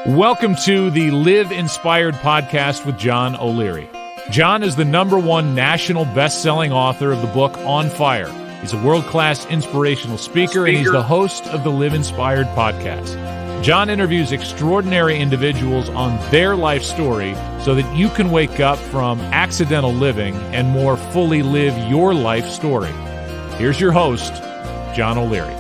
Welcome to the Live Inspired podcast with John O'Leary. John is the #1 national best-selling author of the book On Fire. He's a world-class inspirational speaker, and he's the host of the Live Inspired podcast. John interviews extraordinary individuals on their life story so that you can wake up from accidental living and more fully live your life story. Here's your host, John O'Leary.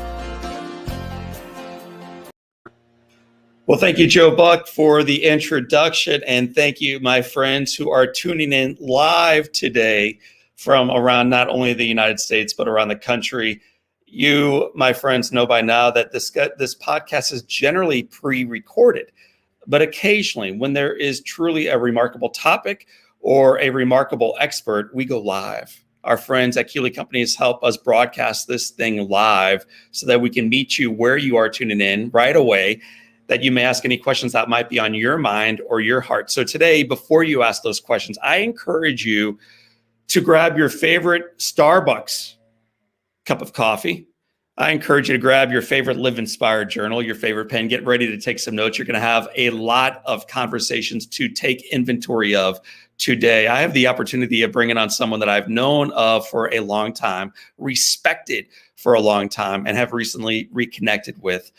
Well, thank you, Joe Buck, for the introduction. And thank you, my friends who are tuning in live today from around not only the United States, but around the country. You, my friends, know by now that this podcast is generally pre-recorded. But occasionally, when there is truly a remarkable topic or a remarkable expert, we go live. Our friends at Keeley Companies help us broadcast this thing live so that we can meet you where you are tuning in right away, that you may ask any questions that might be on your mind or your heart. So today, before you ask those questions, I encourage you to grab your favorite Starbucks cup of coffee. I encourage you to grab your favorite Live Inspired journal, your favorite pen, get ready to take some notes. You're going to have a lot of conversations to take inventory of today. I have the opportunity of bringing on someone that I've known of for a long time, respected for a long time, and have recently reconnected with.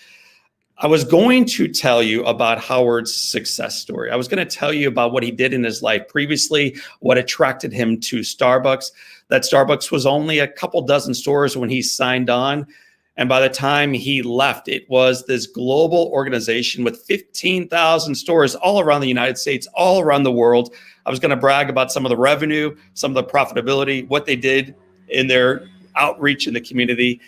I was going to tell you about Howard's success story. I was going to tell you about what he did in his life previously, what attracted him to Starbucks. That Starbucks was only a couple dozen stores when he signed on. And by the time he left, it was this global organization with 15,000 stores all around the United States, all around the world. I was going to brag about some of the revenue, some of the profitability, what they did in their outreach in the community.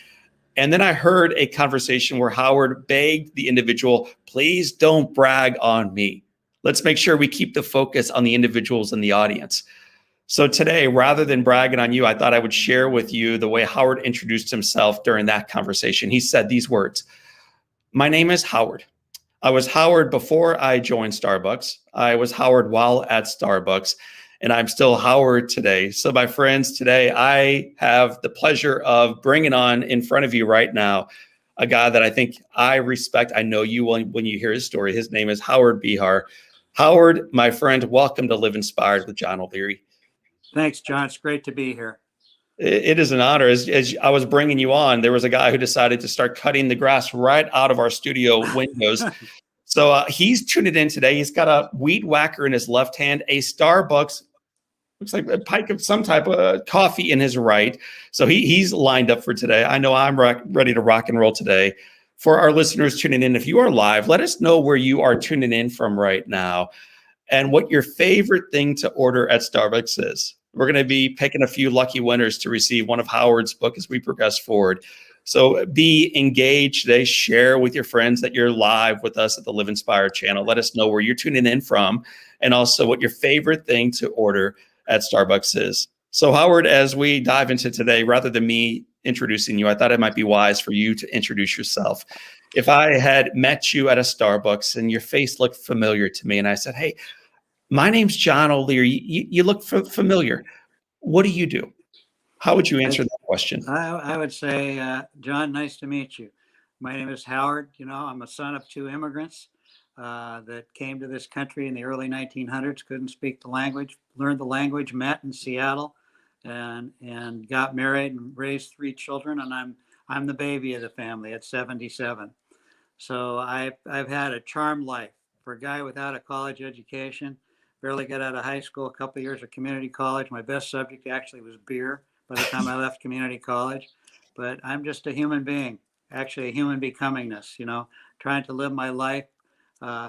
And then I heard a conversation where Howard begged the individual, please don't brag on me. Let's make sure we keep the focus on the individuals in the audience. So today, rather than bragging on you, I thought I would share with you the way Howard introduced himself during that conversation. He said these words: "My name is Howard. I was Howard before I joined Starbucks. I was Howard while at Starbucks. And I'm still Howard today." So my friends, today I have the pleasure of bringing on in front of you right now a guy that I think I respect. I know you will when you hear his story. His name is Howard Behar. Howard, my friend, welcome to Live Inspired with John O'Leary. Thanks, John. It's great to be here. It is an honor. As I was bringing you on, there was a guy who decided to start cutting the grass right out of our studio windows. So he's tuning in today. He's got a weed whacker in his left hand, a Starbucks, looks like a pike of some type of coffee in his right. So he's lined up for today. I know I'm ready to rock and roll today. For our listeners tuning in, if you are live, let us know where you are tuning in from right now and what your favorite thing to order at Starbucks is. We're going to be picking a few lucky winners to receive one of Howard's books as we progress forward. So be engaged today. Share with your friends that you're live with us at the Live Inspired channel. Let us know where you're tuning in from and also what your favorite thing to order at Starbucks is. So Howard, as we dive into today, rather than me introducing you, I thought it might be wise for you to introduce yourself. If I had met you at a Starbucks and your face looked familiar to me and I said, hey, my name's John O'Leary, you look familiar. What do you do? How would you answer that question? I would say, John, nice to meet you. My name is Howard. I'm a son of two immigrants that came to this country in the early 1900s, couldn't speak the language, learned the language, met in Seattle, and got married and raised 3 children. And I'm the baby of the family at 77. So I've had a charmed life. For a guy without a college education, barely got out of high school, a couple of years of community college. My best subject actually was beer by the time I left community college. But I'm just a human being, actually a human becomingness, trying to live my life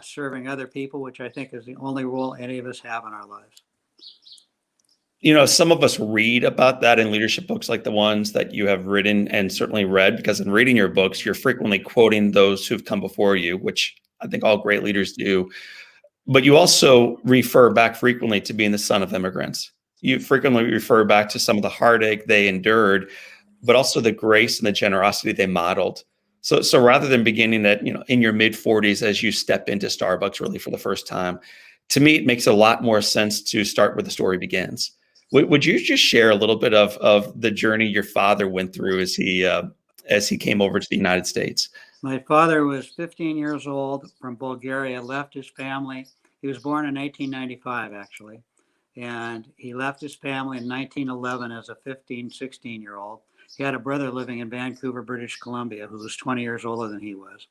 serving other people, which I think is the only role any of us have in our lives. Some of us read about that in leadership books like the ones that you have written and certainly read, because in reading your books, you're frequently quoting those who've come before you, which I think all great leaders do. But you also refer back frequently to being the son of immigrants. You frequently refer back to some of the heartache they endured, but also the grace and the generosity they modeled. So rather than beginning at, in your mid 40s as you step into Starbucks really for the first time, to me, it makes a lot more sense to start where the story begins. Would you just share a little bit of the journey your father went through as he came over to the United States? My father was 15 years old from Bulgaria, left his family. He was born in 1895, actually. And he left his family in 1911 as a 15, 16-year-old. He had a brother living in Vancouver, British Columbia, who was 20 years older than he was.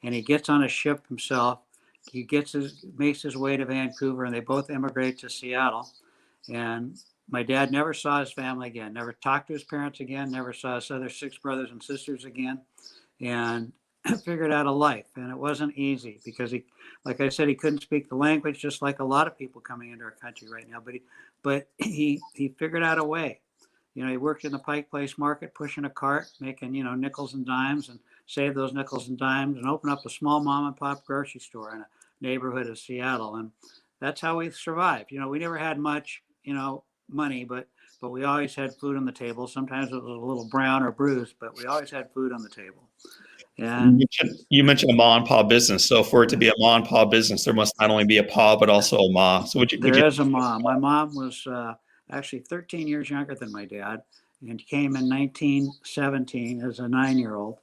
And he gets on a ship himself. He makes his way to Vancouver, and they both immigrate to Seattle. And my dad never saw his family again, never talked to his parents again, never saw his other 6 brothers and sisters again. And figured out a life. And it wasn't easy because he, like I said, he couldn't speak the language, just like a lot of people coming into our country right now. But he figured out a way. You know, he worked in the Pike Place Market, pushing a cart, making, you know, nickels and dimes, and saved those nickels and dimes and opened up a small mom and pop grocery store in a neighborhood of Seattle. And that's how we survived. You know, we never had much, you know, money, but we always had food on the table. Sometimes it was a little brown or bruised, but we always had food on the table. And You mentioned a ma and pa business. So for it to be a ma and pa business, there must not only be a pa, but also a ma. So would you? there is a mom. My mom was actually 13 years younger than my dad and came in 1917 as a 9-year-old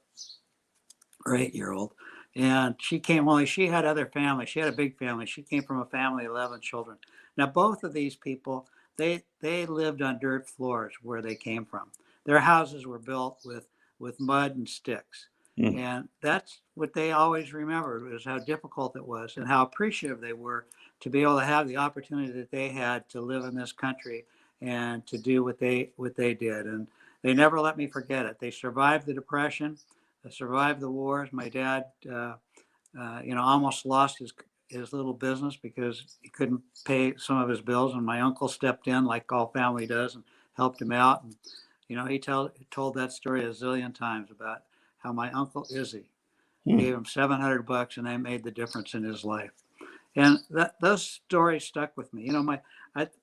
or 8-year-old. And she came only, she had other family. She had a big family. She came from a family of 11 children. Now, both of these people, they lived on dirt floors where they came from. Their houses were built with mud and sticks. Mm. And that's what they always remembered, was how difficult it was and how appreciative they were to be able to have the opportunity that they had to live in this country and to do what they did. And they never let me forget it. They survived the Depression, they survived the wars. My dad, you know, almost lost his little business because he couldn't pay some of his bills, and my uncle stepped in, like all family does, and helped him out. And you know, he told that story a zillion times about how my uncle Izzy gave him $700, and they made the difference in his life. And those stories stuck with me. You know,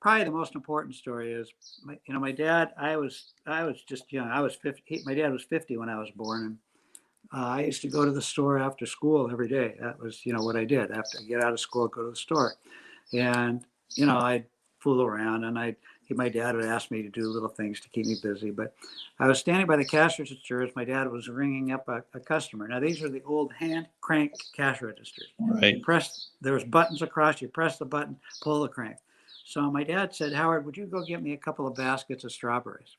probably the most important story is, my dad. I was just young. I was 50. My dad was 50 when I was born, and I used to go to the store after school every day. That was, you know, what I did. After I get out of school, I'd go to the store, and you know, I'd fool around, and my dad would ask me to do little things to keep me busy. But I was standing by the cash register as my dad was ringing up a customer. Now, these are the old hand crank cash registers. Right. There was buttons across, you press the button, pull the crank. So my dad said, "Howard, would you go get me a couple of baskets of strawberries?"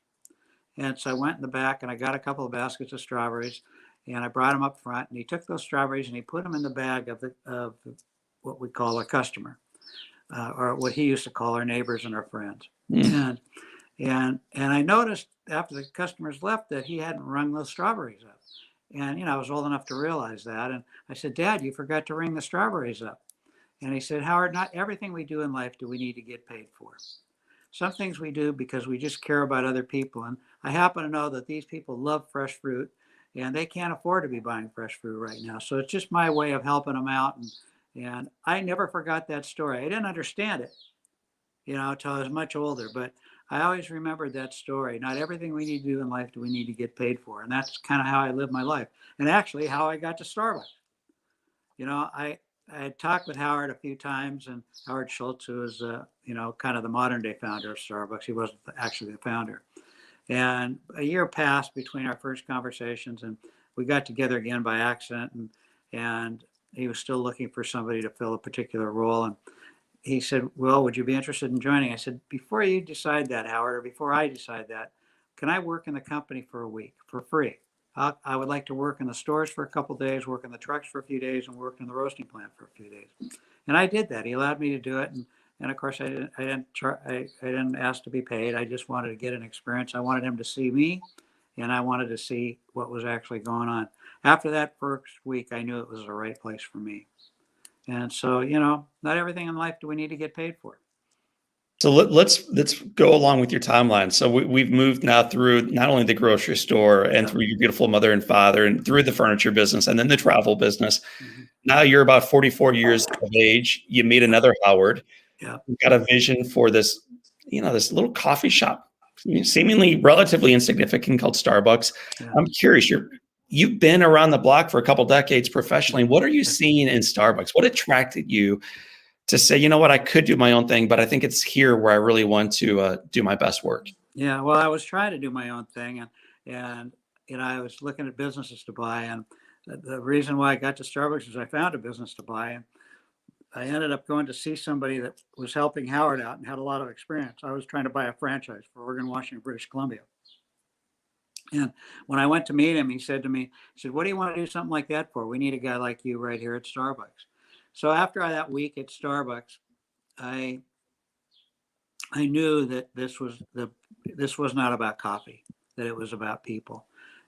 And so I went in the back and I got a couple of baskets of strawberries, and I brought them up front, and he took those strawberries and he put them in the bag of what we call a customer, or what he used to call our neighbors and our friends. And I noticed after the customers left that he hadn't rung those strawberries up. And, you know, I was old enough to realize that. And I said, "Dad, you forgot to ring the strawberries up." And he said, "Howard, not everything we do in life do we need to get paid for. Some things we do because we just care about other people. And I happen to know that these people love fresh fruit, and they can't afford to be buying fresh fruit right now. So it's just my way of helping them out." And I never forgot that story. I didn't understand it, you know, until I was much older. But I always remembered that story. Not everything we need to do in life do we need to get paid for. And that's kind of how I live my life. And actually how I got to Starbucks. You know, I had talked with Howard a few times, and Howard Schultz, who is, you know, kind of the modern day founder of Starbucks. He wasn't actually the founder. And a year passed between our first conversations, and we got together again by accident. And he was still looking for somebody to fill a particular role. And he said, "Well, would you be interested in joining?" I said, "Before you decide that, Howard, or before I decide that, can I work in the company for a week for free? I would like to work in the stores for a couple of days, work in the trucks for a few days, and work in the roasting plant for a few days." And I did that. He allowed me to do it. And of course, I didn't ask to be paid. I just wanted to get an experience. I wanted him to see me, and I wanted to see what was actually going on. After that first week, I knew it was the right place for me. And so, you know, not everything in life do we need to get paid for. So let's go along with your timeline. So we've moved now through not only the grocery store and through your beautiful mother and father and through the furniture business and then the travel business. Mm-hmm. Now you're about 44 years of age. You meet another Howard. Yeah. You've got a vision for this, you know, this little coffee shop, seemingly relatively insignificant, called Starbucks. Yeah. I'm curious, you've been around the block for a couple decades professionally. What are you seeing in Starbucks? What attracted you to say, you know what, I could do my own thing, but I think it's here where I really want to do my best work? Yeah, well, I was trying to do my own thing, and you know, I was looking at businesses to buy, and the reason why I got to Starbucks is I found a business to buy, and I ended up going to see somebody that was helping Howard out and had a lot of experience. I was trying to buy a franchise for Oregon, Washington, British Columbia. And when I went to meet him, he said to me, he said, "What do you want to do something like that for? We need a guy like you right here at Starbucks." So after that week at Starbucks, I knew that this was not about coffee, that it was about people.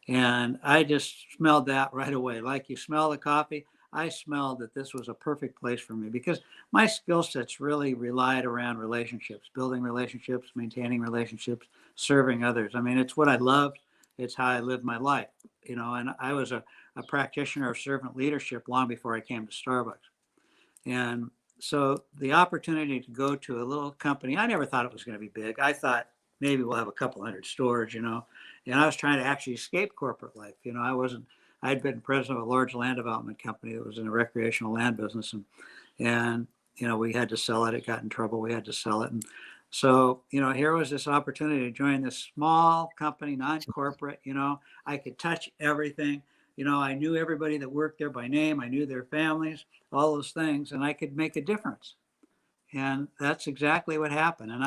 And I just smelled that right away. Like you smell the coffee, I smelled that this was a perfect place for me, because my skill sets really relied around relationships, building relationships, maintaining relationships, serving others. I mean, it's what I loved. It's how I lived my life, and I was a practitioner of servant leadership long before I came to Starbucks. And so the opportunity to go to a little company, I never thought it was going to be big. I thought maybe we'll have a couple hundred stores, and I was trying to actually escape corporate life. I'd been president of a large land development company that was in a recreational land business, and we had to sell it. It got in trouble. We had to sell it. And so, here was this opportunity to join this small company, non-corporate. I could touch everything. I knew everybody that worked there by name. I knew their families, all those things, and I could make a difference. And that's exactly what happened. And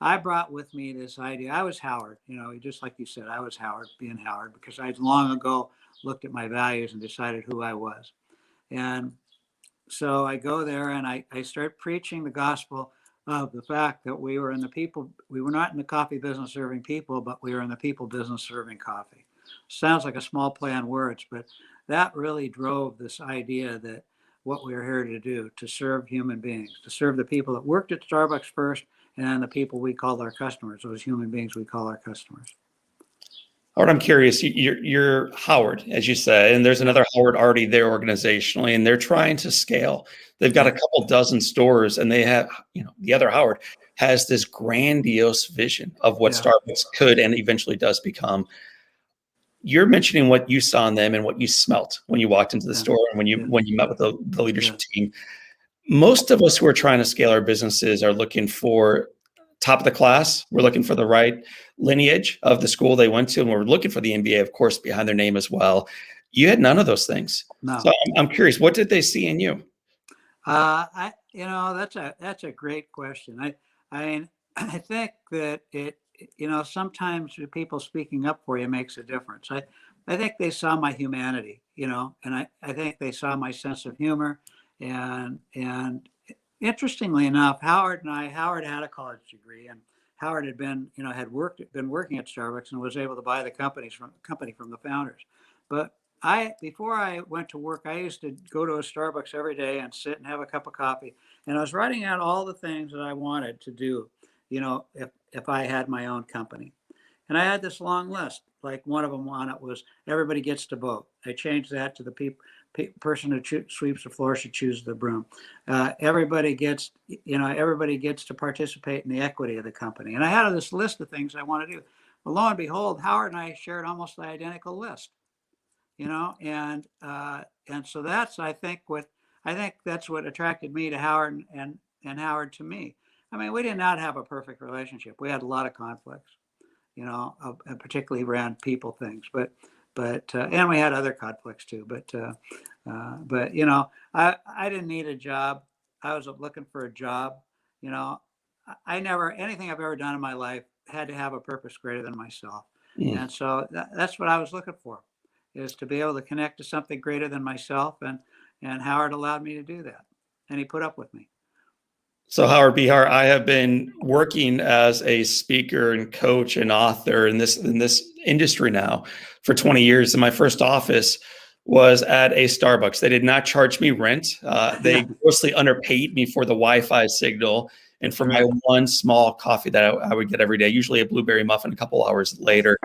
I brought with me this idea. I was Howard, just like you said, I was Howard, being Howard, because I had long ago looked at my values and decided who I was. And so I go there and I start preaching the gospel of the fact that we were not in the coffee business serving people, but we were in the people business serving coffee. Sounds like a small play on words, but that really drove this idea that what we were here to do, to serve human beings, to serve the people that worked at Starbucks first, and then the people we called our customers, those human beings we call our customers. Howard, I'm curious. You're Howard, as you said, and there's another Howard already there organizationally, and they're trying to scale. They've got a couple dozen stores, and they have, the other Howard has this grandiose vision of what Starbucks could and eventually does become. You're mentioning what you saw in them and what you smelt when you walked into the store and when you met with the leadership team. Most of us who are trying to scale our businesses are looking for top of the class. We're looking for the right lineage of the school they went to, and we're looking for the MBA, of course, behind their name as well. You had none of those things. No. So I'm curious, what did they see in you? That's a great question. I think that sometimes people speaking up for you makes a difference. I think they saw my humanity, and I think they saw my sense of humor, and interestingly enough, Howard had a college degree, and Howard had been working at Starbucks and was able to buy the company from the founders. But before I went to work, I used to go to a Starbucks every day and sit and have a cup of coffee, and I was writing out all the things that I wanted to do, if I had my own company. And I had this long list. Like one of them on it was everybody gets to vote. I changed that to the person who sweeps the floor should choose the broom. Everybody gets to participate in the equity of the company. And I had this list of things I want to do. Well, lo and behold, Howard and I shared almost the identical list. And so I think that's what attracted me to Howard and Howard to me. I mean, we did not have a perfect relationship. We had a lot of conflicts, particularly around people things, but and we had other conflicts too. But I didn't need a job. I was looking for a job. Anything I've ever done in my life had to have a purpose greater than myself. And so that's what I was looking for, is to be able to connect to something greater than myself. And Howard allowed me to do that. And he put up with me. So Howard Behar, I have been working as a speaker and coach and author in this industry now for 20 years. And my first office was at a Starbucks. They did not charge me rent. They grossly underpaid me for the Wi-Fi signal and for my one small coffee that I would get every day, usually a blueberry muffin a couple hours later.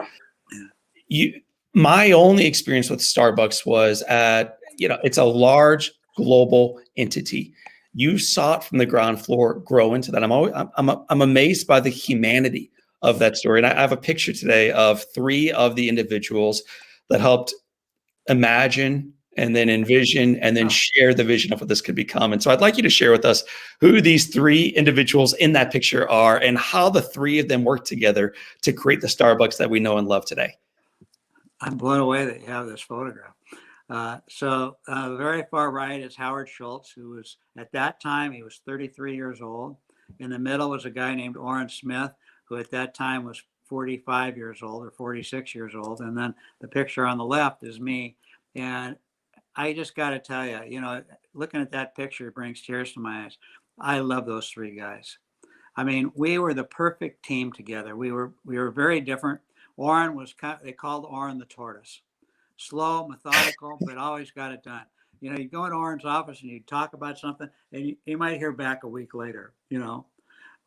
My only experience with Starbucks was it's a large global entity. You saw it from the ground floor grow into that. I'm amazed by the humanity of that story. And I have a picture today of 3 of the individuals that helped imagine and then envision and then share the vision of what this could become. And so I'd like you to share with us who these 3 individuals in that picture are and how the 3 of them work together to create the Starbucks that we know and love today. I'm blown away that you have this photograph. The very far right is Howard Schultz, who was at that time, he was 33 years old. In the middle was a guy named Orrin Smith, who at that time was 45 years old or 46 years old. And then the picture on the left is me. And I just got to tell you, looking at that picture brings tears to my eyes. I love those three guys. I mean, we were the perfect team together. We were very different. Orrin they called Orrin the tortoise. Slow, methodical, but always got it done. You go in Orrin's office and you talk about something, and you might hear back a week later,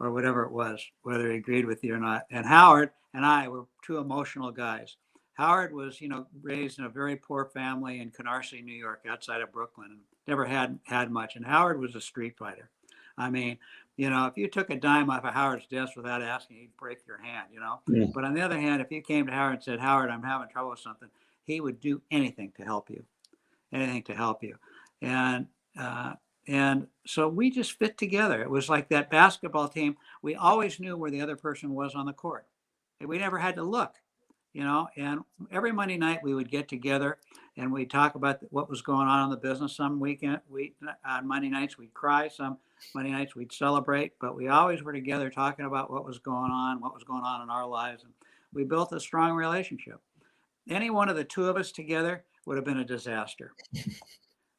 or whatever it was, whether he agreed with you or not. And Howard and I were two emotional guys. Howard was, raised in a very poor family in Canarsie, New York, outside of Brooklyn, and never had much. And Howard was a street fighter. I mean, if you took a dime off of Howard's desk without asking, he'd break your hand, Yeah. But on the other hand, if you came to Howard and said, Howard, I'm having trouble with something, he would do anything to help you, And so we just fit together. It was like that basketball team. We always knew where the other person was on the court. We never had to look, and every Monday night we would get together and we'd talk about what was going on in the business. Some on Monday nights we'd cry. Some Monday nights we'd celebrate, but we always were together talking about what was going on in our lives. And we built a strong relationship. Any one of the two of us together would have been a disaster.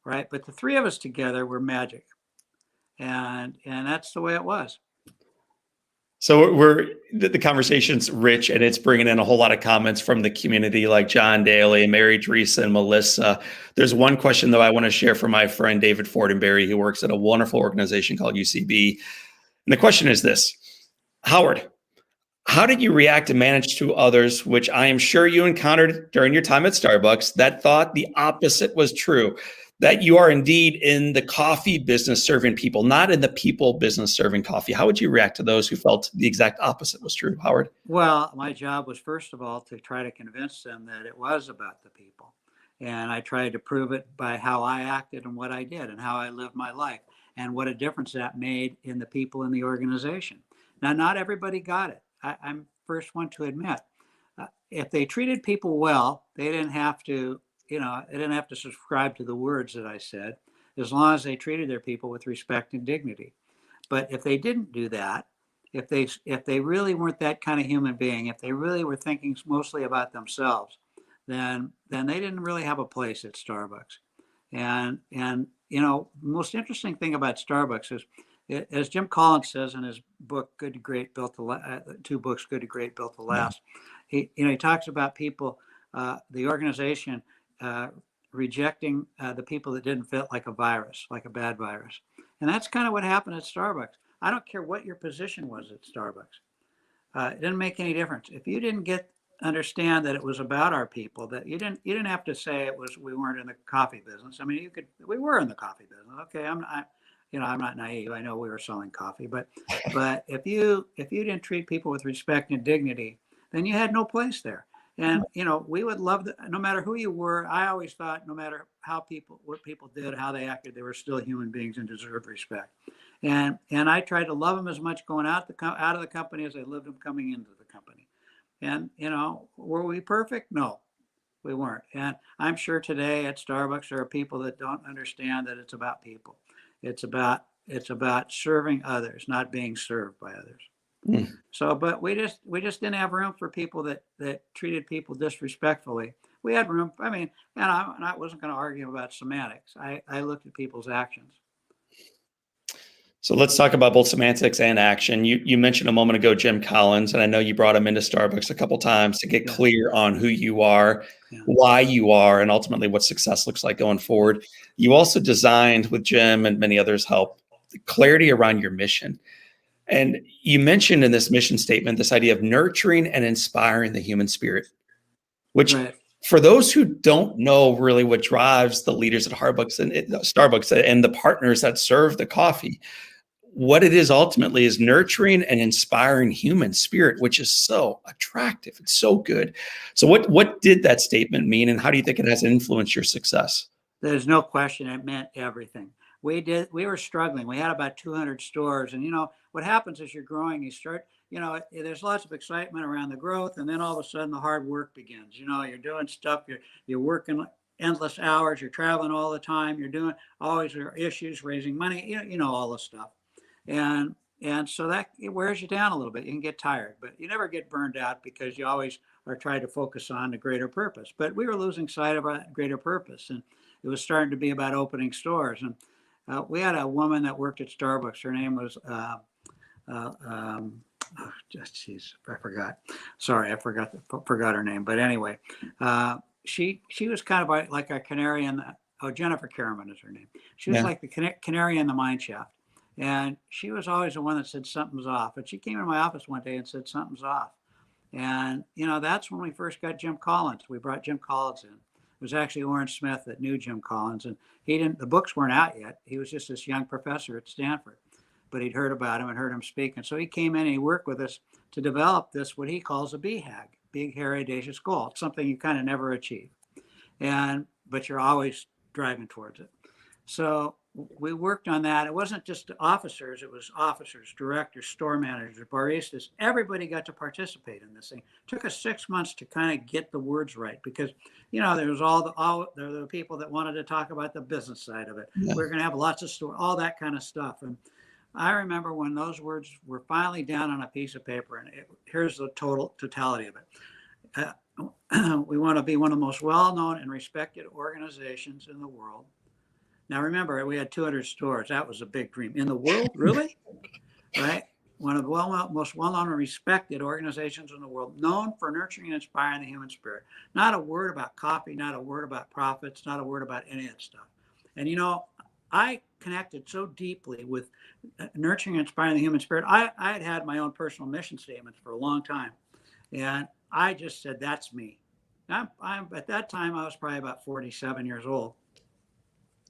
Right. But the three of us together were magic. And that's the way it was. So the conversation's rich, and it's bringing in a whole lot of comments from the community, like John Daly, Mary Teresa, and Melissa. There's one question, though, I want to share from my friend David Fortenberry, who works at a wonderful organization called UCB. And the question is this: Howard, how did you react and manage to others, which I am sure you encountered during your time at Starbucks, that thought the opposite was true, that you are indeed in the coffee business serving people, not in the people business serving coffee? How would you react to those who felt the exact opposite was true, Howard? Well, my job was, first of all, to try to convince them that it was about the people. And I tried to prove it by how I acted and what I did and how I lived my life and what a difference that made in the people in the organization. Now, not everybody got it. I'm first one to admit. If they treated people well, they didn't have to subscribe to the words that I said, as long as they treated their people with respect and dignity. But if they didn't do that, if they really weren't that kind of human being, if they really were thinking mostly about themselves, then they didn't really have a place at Starbucks. And the most interesting thing about Starbucks is, as Jim Collins says in his book, Good to Great, Built to two books, Good to Great, Built to Last. He talks about people, the organization rejecting the people that didn't fit, like a virus, like a bad virus. And that's kind of what happened at Starbucks. I don't care what your position was at Starbucks. It didn't make any difference. If you didn't understand that it was about our people, that you didn't have to say we weren't in the coffee business. I mean, we were in the coffee business. Okay, I'm not naive. I know we were selling coffee, but if you didn't treat people with respect and dignity, then you had no place there. And we would love no matter who you were. I always thought, no matter what people did, how they acted, they were still human beings and deserved respect. And I tried to love them as much going out of the company as I loved them coming into the company. And were we perfect? No, we weren't. And I'm sure today at Starbucks there are people that don't understand that it's about people. It's about serving others, not being served by others. Mm. So, but we just didn't have room for people that treated people disrespectfully. We had room. I mean, and I wasn't going to argue about semantics. I looked at people's actions. So let's talk about both semantics and action. You mentioned a moment ago Jim Collins, and I know you brought him into Starbucks a couple of times to get clear on who you are, why you are, and ultimately what success looks like going forward. You also designed, with Jim and many others' help, the clarity around your mission. And you mentioned in this mission statement this idea of nurturing and inspiring the human spirit, which for those who don't know really what drives the leaders at Starbucks and the partners that serve the coffee, what it is ultimately is nurturing and inspiring human spirit, which is so attractive. It's so good. So what did that statement mean, and how do you think it has influenced your success? There's no question it meant everything. We were struggling. We had about 200 stores. And, what happens as you're growing, you start, there's lots of excitement around the growth. And then all of a sudden the hard work begins. You're doing stuff, you're working endless hours. You're traveling all the time. You're doing always there are issues, raising money. You know all this stuff, and so that it wears you down a little bit. You can get tired, but you never get burned out because you always are trying to focus on the greater purpose. But we were losing sight of our greater purpose, and it was starting to be about opening stores. And we had a woman that worked at Starbucks. Her name was jeez, I forgot. Sorry, I forgot her name. But anyway, she was kind of like a canary in the, Jennifer Karaman is her name. She was like the canary in the mine shaft. And she was always the one that said something's off. And she came into my office one day and said something's off. And, that's when we first got Jim Collins. We brought Jim Collins in. It was actually Orange Smith that knew Jim Collins. And the books weren't out yet. He was just this young professor at Stanford. But he'd heard about him and heard him speak. And so he came in and he worked with us to develop this, what he calls a BHAG, big, hairy, audacious goal. It's something you kind of never achieve. But you're always driving towards it. So we worked on that. It wasn't just officers. It was officers, directors, store managers, baristas. Everybody got to participate in this thing. It took us 6 months to kind of get the words right because, there was there were the people that wanted to talk about the business side of it. Yeah. We're going to have lots of store, all that kind of stuff. And I remember when those words were finally down on a piece of paper, and here's the totality of it. We want to be one of the most well-known and respected organizations in the world. Now, remember, we had 200 stores. That was a big dream. In the world, really? Right? One of the most well-known and respected organizations in the world, known for nurturing and inspiring the human spirit. Not a word about coffee, not a word about profits, not a word about any of that stuff. And, I connected so deeply with nurturing and inspiring the human spirit. I had my own personal mission statements for a long time. And I just said, that's me. I'm at that time, I was probably about 47 years old.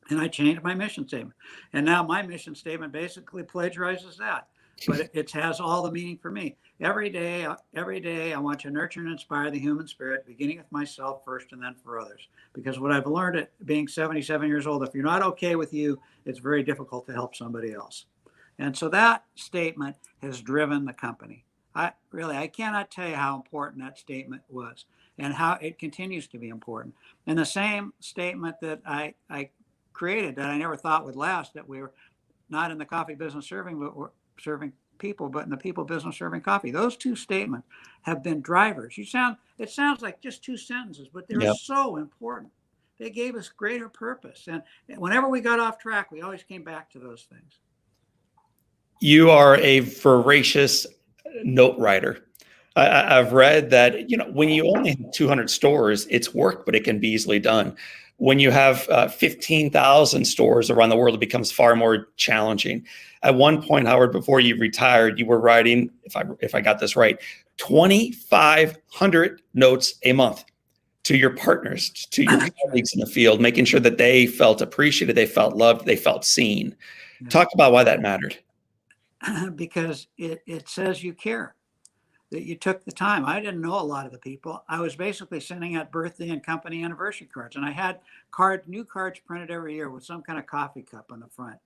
And I changed my mission statement. And now my mission statement basically plagiarizes that. But it has all the meaning for me. Every day, I want to nurture and inspire the human spirit, beginning with myself first and then for others. Because what I've learned at being 77 years old, if you're not okay with you, it's very difficult to help somebody else. And so that statement has driven the company. I cannot tell you how important that statement was and how it continues to be important. And the same statement that I created that I never thought would last, that we were not in the coffee business serving, but we're serving people, but in the people business serving coffee. Those two statements have been drivers. It sounds like just two sentences, but they're so important. They gave us greater purpose. And whenever we got off track, we always came back to those things. You are a voracious note writer. I've read that, when you only have 200 stores, it's work, but it can be easily done. When you have 15,000 stores around the world, it becomes far more challenging. At one point, Howard, before you retired, you were writing, if I got this right, 2,500 notes a month to your partners, to your colleagues in the field, making sure that they felt appreciated, they felt loved, they felt seen. Talk about why that mattered. Because it says you care, that you took the time. I didn't know a lot of the people. I was basically sending out birthday and company anniversary cards, and I had new cards printed every year with some kind of coffee cup on the front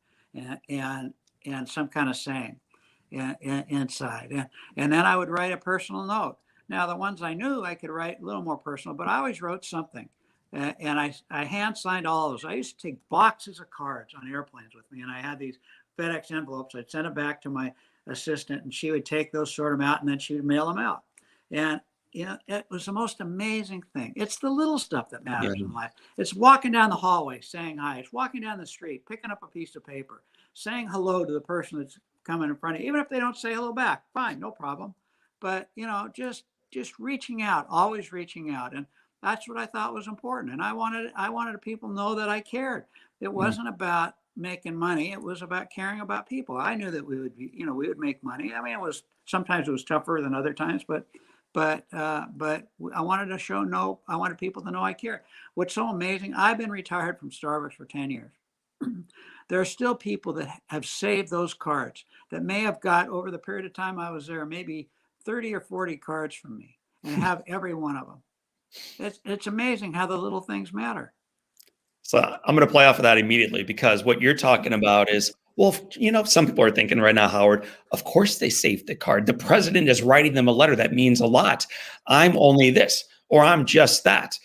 and some kind of saying inside. And then I would write a personal note. Now, the ones I knew, I could write a little more personal, but I always wrote something. And I hand signed all of those. I used to take boxes of cards on airplanes with me, and I had these FedEx envelopes. I'd send it back to my assistant, and she would take those, sort them out, and then she would mail them out. And it was the most amazing thing. It's the little stuff that matters in life. It's walking down the hallway, saying hi. It's walking down the street, picking up a piece of paper, saying hello to the person that's coming in front of you. Even if they don't say hello back, fine, no problem. But just reaching out, always reaching out, and that's what I thought was important. And I wanted people to know that I cared. It wasn't about making money. It was about caring about people. I knew that we would make money. I mean, sometimes it was tougher than other times, but I wanted I wanted people to know I cared. What's so amazing, I've been retired from Starbucks for 10 years. There are still people that have saved those cards that may have got, over the period of time I was there, maybe 30 or 40 cards from me, and have every one of them. It's amazing how the little things matter. So I'm going to play off of that immediately, because what you're talking about is, well, some people are thinking right now, Howard, of course they saved the card. The president is writing them a letter that means a lot. I'm only this, or I'm just that.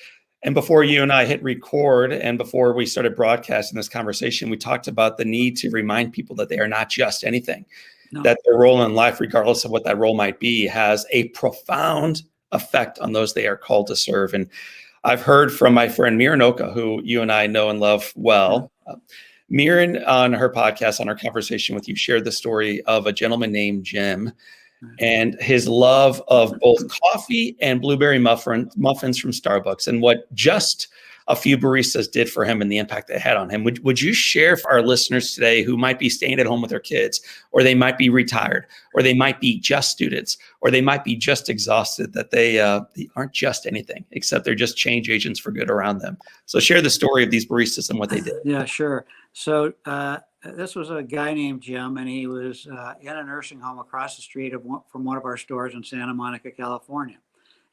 And before you and I hit record and before we started broadcasting this conversation, we talked about the need to remind people that they are not just anything, that their role in life, regardless of what that role might be, has a profound effect on those they are called to serve. And I've heard from my friend Miran Oka, who you and I know and love well. Miran, on her podcast, on our conversation with you, shared the story of a gentleman named Jim and his love of both coffee and blueberry muffins from Starbucks, and what just a few baristas did for him and the impact they had on him. Would you share for our listeners today who might be staying at home with their kids, or they might be retired, or they might be just students, or they might be just exhausted, that they aren't just anything, except they're just change agents for good around them? So share the story of these baristas and what they did. Yeah, sure. So this was a guy named Jim, and he was in a nursing home across the street from one of our stores in Santa Monica, California.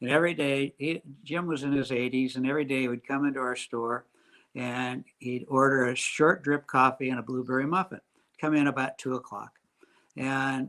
And every day, Jim was in his 80s, and every day he would come into our store and he'd order a short drip coffee and a blueberry muffin, come in about 2:00. And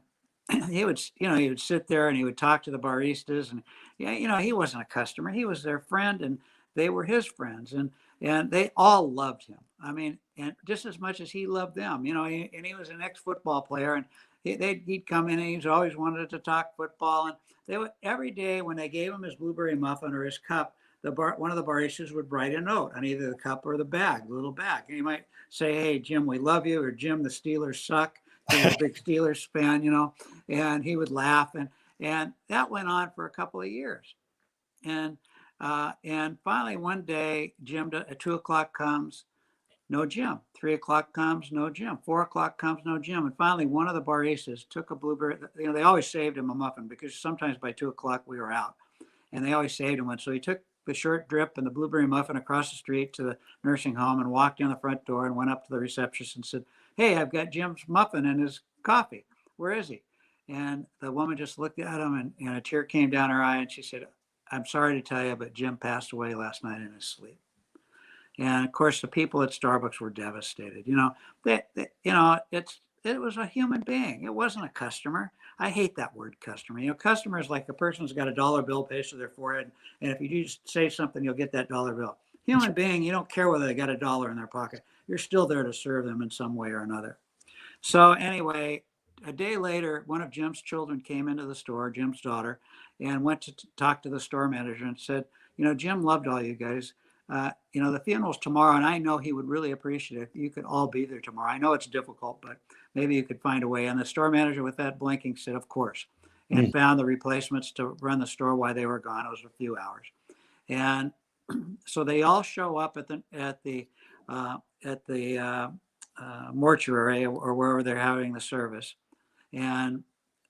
he would sit there and he would talk to the baristas, and he wasn't a customer. He was their friend, and they were his friends, and they all loved him. I mean, and just as much as he loved them, and he was an ex-football player, and he'd come in and he's always wanted to talk football. And they would, every day when they gave him his blueberry muffin or his cup, one of the baristas would write a note on either the cup or the little bag. And he might say, "Hey, Jim, we love you," or "Jim, the Steelers suck." He was a big Steelers fan, and he would laugh. And that went on for a couple of years. And finally one day, Jim, at 2:00 comes, no Jim. 3:00 comes, no Jim. 4:00 comes, no Jim. And finally, one of the baristas took a blueberry. They always saved him a muffin because sometimes by 2:00 we were out, and they always saved him one. So he took the short drip and the blueberry muffin across the street to the nursing home and walked in the front door and went up to the receptionist and said, "Hey, I've got Jim's muffin and his coffee. Where is he?" And the woman just looked at him, and a tear came down her eye, and she said, "I'm sorry to tell you, but Jim passed away last night in his sleep." And of course, the people at Starbucks were devastated. It was a human being. It wasn't a customer. I hate that word, customer. Customer is like a person who's got a dollar bill pasted to their forehead, and if you just say something, you'll get that dollar bill. Human being, you don't care whether they got a dollar in their pocket. You're still there to serve them in some way or another. So anyway, a day later, one of Jim's children came into the store, Jim's daughter, and went to talk to the store manager and said, "Jim loved all you guys. The funeral's tomorrow, and I know he would really appreciate it if you could all be there tomorrow. I know it's difficult, but maybe you could find a way." And the store manager, with that blinking, said, "Of course," and found the replacements to run the store while they were gone. It was a few hours. And so they all show up at the mortuary or wherever they're having the service, and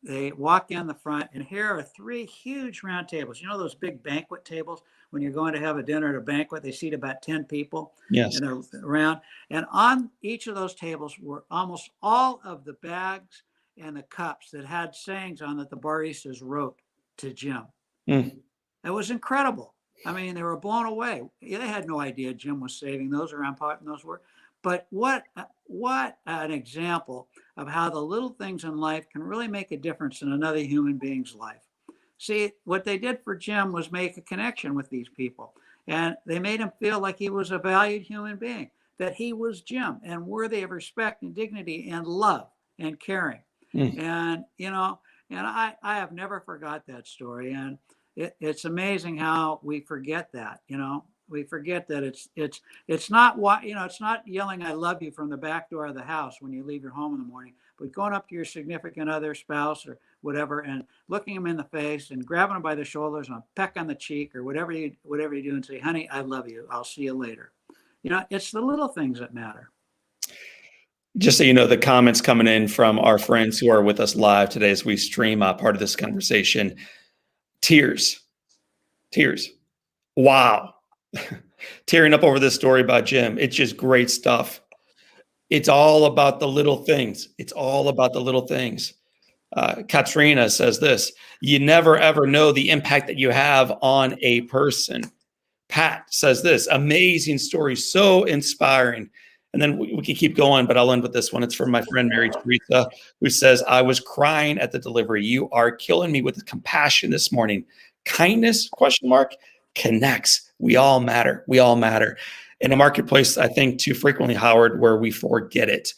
they walk in the front, and here are 3 huge round tables. Those big banquet tables when you're going to have a dinner at a banquet, they seat about 10 people. Yes. And they're around. And on each of those tables were almost all of the bags and the cups that had sayings on that the baristas wrote to Jim. It was incredible. I mean, they were blown away. They had no idea Jim was saving those around pot and those were. But what an example of how the little things in life can really make a difference in another human being's life. See, what they did for Jim was make a connection with these people. And they made him feel like he was a valued human being, that he was Jim and worthy of respect and dignity and love and caring. And, I have never forgot that story. And it's amazing how we forget that, we forget that it's not it's not yelling "I love you" from the back door of the house when you leave your home in the morning, but going up to your significant other, spouse or whatever, and looking them in the face and grabbing them by the shoulders and a peck on the cheek or whatever you do, and say, "Honey, I love you. I'll see you later." It's the little things that matter. Just so you know, the comments coming in from our friends who are with us live today as we stream part of this conversation. Tears. Wow. Tearing up over this story about Jim. It's just great stuff. It's all about the little things. Katrina says this: "You never ever know the impact that you have on a person." Pat says this: "Amazing story, so inspiring." And then we can keep going, but I'll end with this one. It's from my friend Mary Teresa, who says, "I was crying at the delivery. You are killing me with compassion this morning. Kindness, ? connects. We all matter. We all matter. In a marketplace, I think too frequently, Howard, where we forget it.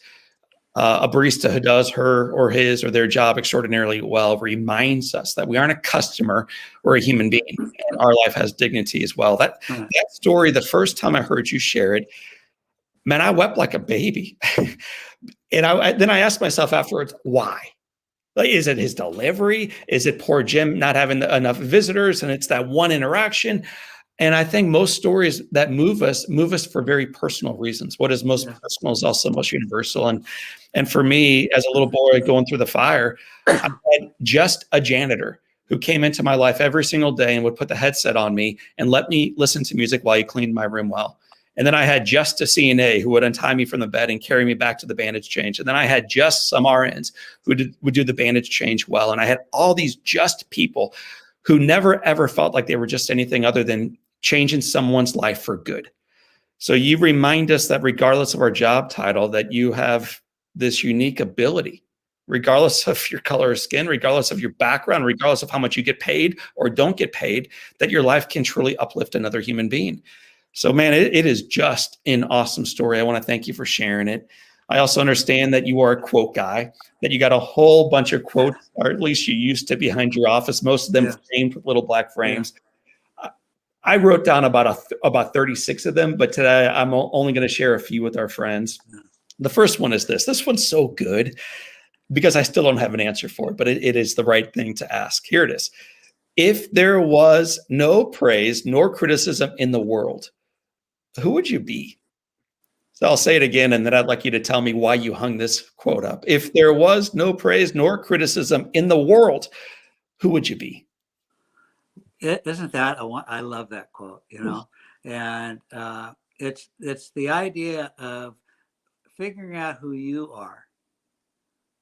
A barista who does her or his or their job extraordinarily well reminds us that we aren't a customer, we're a human being, and our life has dignity as well. That story, the first time I heard you share it, man, I wept like a baby. And then I asked myself afterwards, why? Like, is it his delivery? Is it poor Jim not having enough visitors? And it's that one interaction. And I think most stories that move us for very personal reasons. What is most personal is also most universal. And for me, as a little boy going through the fire, I had just a janitor who came into my life every single day and would put the headset on me and let me listen to music while he cleaned my room well. And then I had just a CNA who would untie me from the bed and carry me back to the bandage change. And then I had just some RNs who would do the bandage change well. And I had all these just people who never, ever felt like they were just anything other than changing someone's life for good. So you remind us that regardless of our job title, that you have this unique ability, regardless of your color of skin, regardless of your background, regardless of how much you get paid or don't get paid, that your life can truly uplift another human being. So, man, it is just an awesome story. I want to thank you for sharing it. I also understand that you are a quote guy, that you got a whole bunch of quotes, or at least you used to, behind your office, most of them framed with little black frames. I wrote down about 36 of them, but today I'm only going to share a few with our friends. The first one is this. This one's so good because I still don't have an answer for it, but it is the right thing to ask. Here it is. If there was no praise nor criticism in the world, who would you be? So I'll say it again, and then I'd like you to tell me why you hung this quote up. If there was no praise nor criticism in the world, who would you be? Isn't that I love that quote, and it's the idea of figuring out who you are,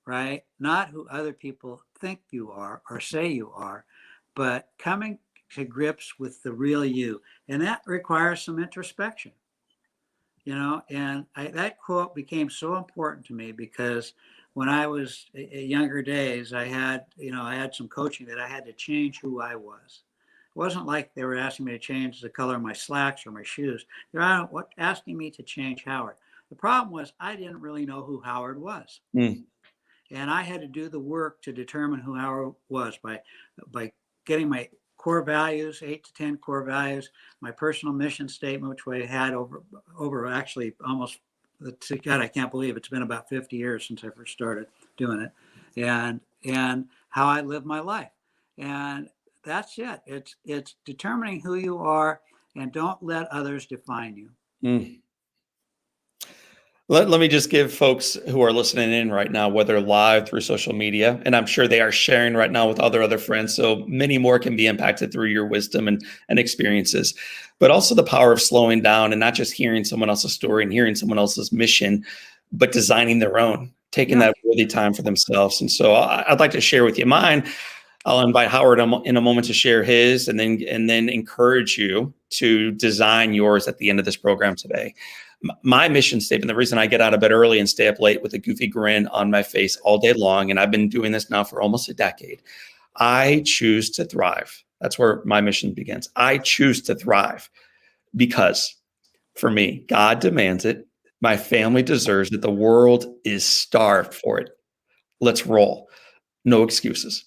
right? Not who other people think you are or say you are, but coming to grips with the real you. And that requires some introspection, and that quote became so important to me because when I was younger days, I had some coaching that I had to change who I was. It wasn't like they were asking me to change the color of my slacks or my shoes. They're asking me to change Howard. The problem was I didn't really know who Howard was. And I had to do the work to determine who Howard was by getting my core values, 8 to 10 core values, my personal mission statement, which I had over actually almost, God, I can't believe it's been about 50 years since I first started doing it, and how I live my life. And that's it. It's determining who you are, and don't let others define you. Let me just give folks who are listening in right now, whether live through social media, and I'm sure they are sharing right now with other friends, so many more can be impacted through your wisdom and experiences, but also the power of slowing down and not just hearing someone else's story and hearing someone else's mission, but designing their own, taking that worthy time for themselves. And so I'd like to share with you mine. I'll invite Howard in a moment to share his, and then encourage you to design yours at the end of this program today. My mission statement, the reason I get out of bed early and stay up late with a goofy grin on my face all day long, and I've been doing this now for almost a decade, I choose to thrive. That's where my mission begins. I choose to thrive because, for me, God demands it. My family deserves it. The world is starved for it. Let's roll. No excuses.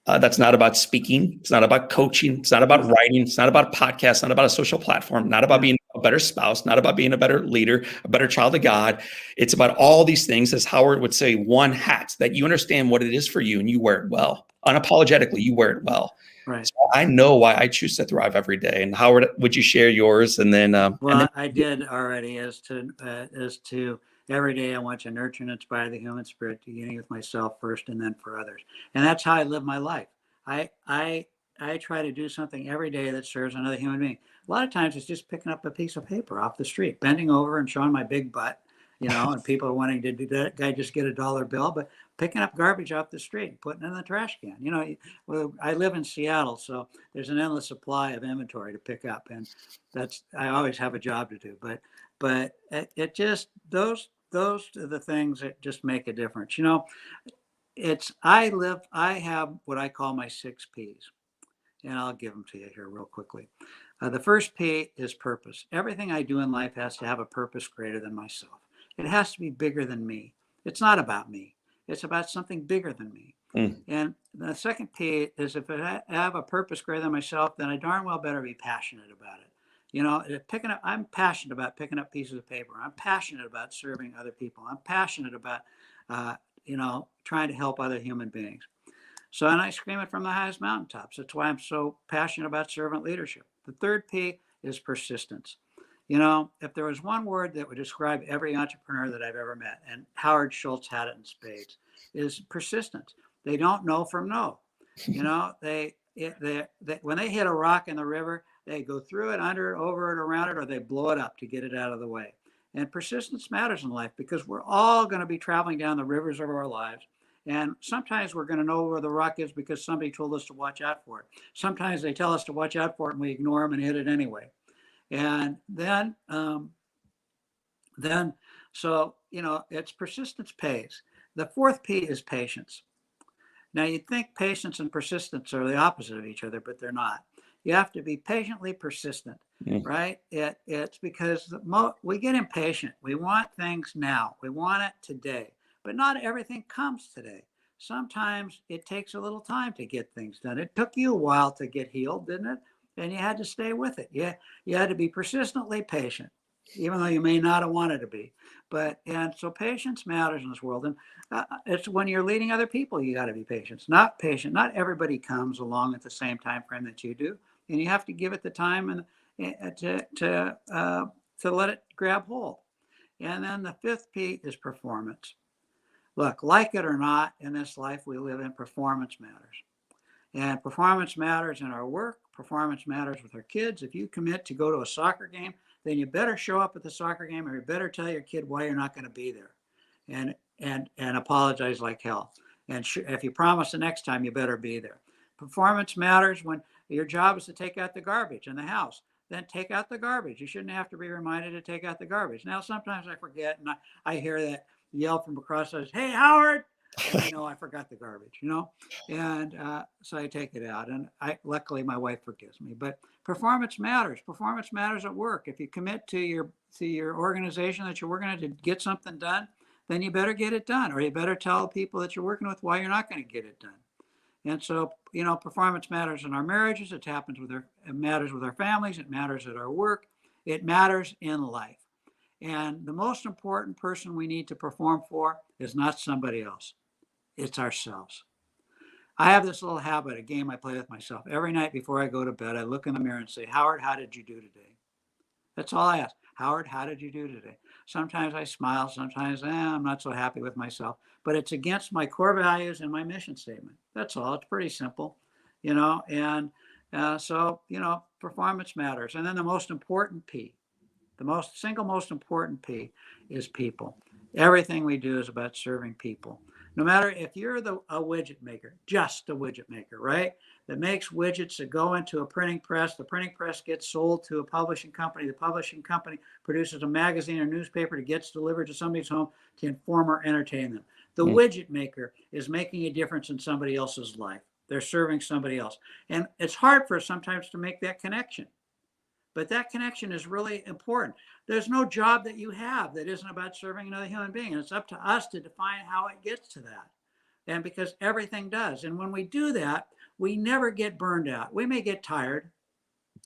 That's not about speaking. It's not about coaching. It's not about writing. It's not about a podcast. It's not about a social platform. Not about being a better spouse. Not about being a better leader, a better child of God. It's about all these things, as Howard would say, one hat, that you understand what it is for you and you wear it well. Unapologetically, you wear it well. Right. So I know why I choose to thrive every day. And Howard, would you share yours? And then, I did already. As to every day, I want to nurture and inspire the human spirit, beginning with myself first, and then for others. And that's how I live my life. I try to do something every day that serves another human being. A lot of times, it's just picking up a piece of paper off the street, bending over and showing my big butt, and people are wanting to do that. Guy just get a $1 bill, but picking up garbage off the street and putting it in the trash can. I live in Seattle, so there's an endless supply of inventory to pick up, and I always have a job to do. But it just those are the things that just make a difference. I have what I call my 6 Ps, and I'll give them to you here real quickly. The first P is purpose. Everything I do in life has to have a purpose greater than myself. It has to be bigger than me. It's not about me. It's about something bigger than me. And the second P is if I have a purpose greater than myself, then I darn well better be passionate about it. I'm passionate about picking up pieces of paper. I'm passionate about serving other people. I'm passionate about, trying to help other human beings. So, and I scream it from the highest mountaintops. That's why I'm so passionate about servant leadership. The third P is persistence. If there was one word that would describe every entrepreneur that I've ever met, and Howard Schultz had it in spades, is persistence. They don't know from no. They when they hit a rock in the river, they go through it, under it, over it, around it, or they blow it up to get it out of the way. And persistence matters in life because we're all going to be traveling down the rivers of our lives. And sometimes we're going to know where the rock is because somebody told us to watch out for it. Sometimes they tell us to watch out for it and we ignore them and hit it anyway. And then it's persistence pays. The fourth P is patience. Now you'd think patience and persistence are the opposite of each other, but they're not. You have to be patiently persistent, right? It's because we get impatient. We want things now. We want it today. But not everything comes today. Sometimes it takes a little time to get things done. It took you a while to get healed, didn't it? And you had to stay with it. You had to be persistently patient, even though you may not have wanted to be. And so patience matters in this world. And it's when you're leading other people, you got to be patient. Not patient. Not everybody comes along at the same time frame that you do. And you have to give it the time and to let it grab hold. And then the fifth P is performance. Look, like it or not, in this life we live in, performance matters. And performance matters in our work. Performance matters with our kids. If you commit to go to a soccer game, then you better show up at the soccer game, or you better tell your kid why you're not going to be there, and apologize like hell. And if you promise the next time, you better be there. Performance matters when your job is to take out the garbage in the house. Then take out the garbage. You shouldn't have to be reminded to take out the garbage. Now, sometimes I forget, and I hear that yell from across the house, "Hey, Howard!" And I know I forgot the garbage, and so I take it out. And luckily, my wife forgives me. But performance matters. Performance matters at work. If you commit to your organization that you're working at to get something done, then you better get it done, or you better tell people that you're working with why you're not going to get it done. And so, performance matters in our marriages. It matters with our families. It matters at our work. It matters in life. And the most important person we need to perform for is not somebody else. It's ourselves. I have this little habit, a game I play with myself. Every night before I go to bed, I look in the mirror and say, "Howard, how did you do today?" That's all I ask. "Howard, how did you do today?" Sometimes I smile. Sometimes I'm not so happy with myself. But it's against my core values and my mission statement. That's all. It's pretty simple, And so, performance matters. And then the most important P, the single most important P is people. Everything we do is about serving people. No matter if you're a widget maker, just a widget maker, right? That makes widgets that go into a printing press. The printing press gets sold to a publishing company. The publishing company produces a magazine or newspaper that gets delivered to somebody's home to inform or entertain them. The widget maker is making a difference in somebody else's life. They're serving somebody else. And it's hard for us sometimes to make that connection. But that connection is really important. There's no job that you have that isn't about serving another human being. And it's up to us to define how it gets to that. And because everything does. And when we do that, we never get burned out. We may get tired,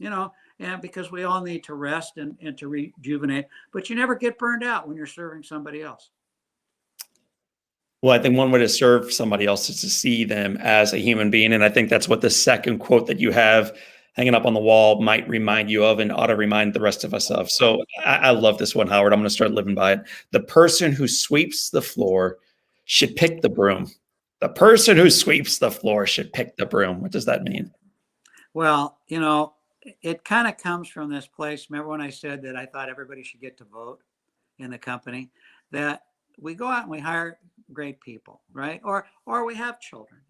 and because we all need to rest and to rejuvenate, but you never get burned out when you're serving somebody else. Well, I think one way to serve somebody else is to see them as a human being. And I think that's what the second quote that you have hanging up on the wall might remind you of and ought to remind the rest of us of. So I love this one, Howard. I'm going to start living by it. The person who sweeps the floor should pick the broom. The person who sweeps the floor should pick the broom. What does that mean? Well, it kind of comes from this place. Remember when I said that I thought everybody should get to vote in the company? That we go out and we hire great people, right? Or we have children,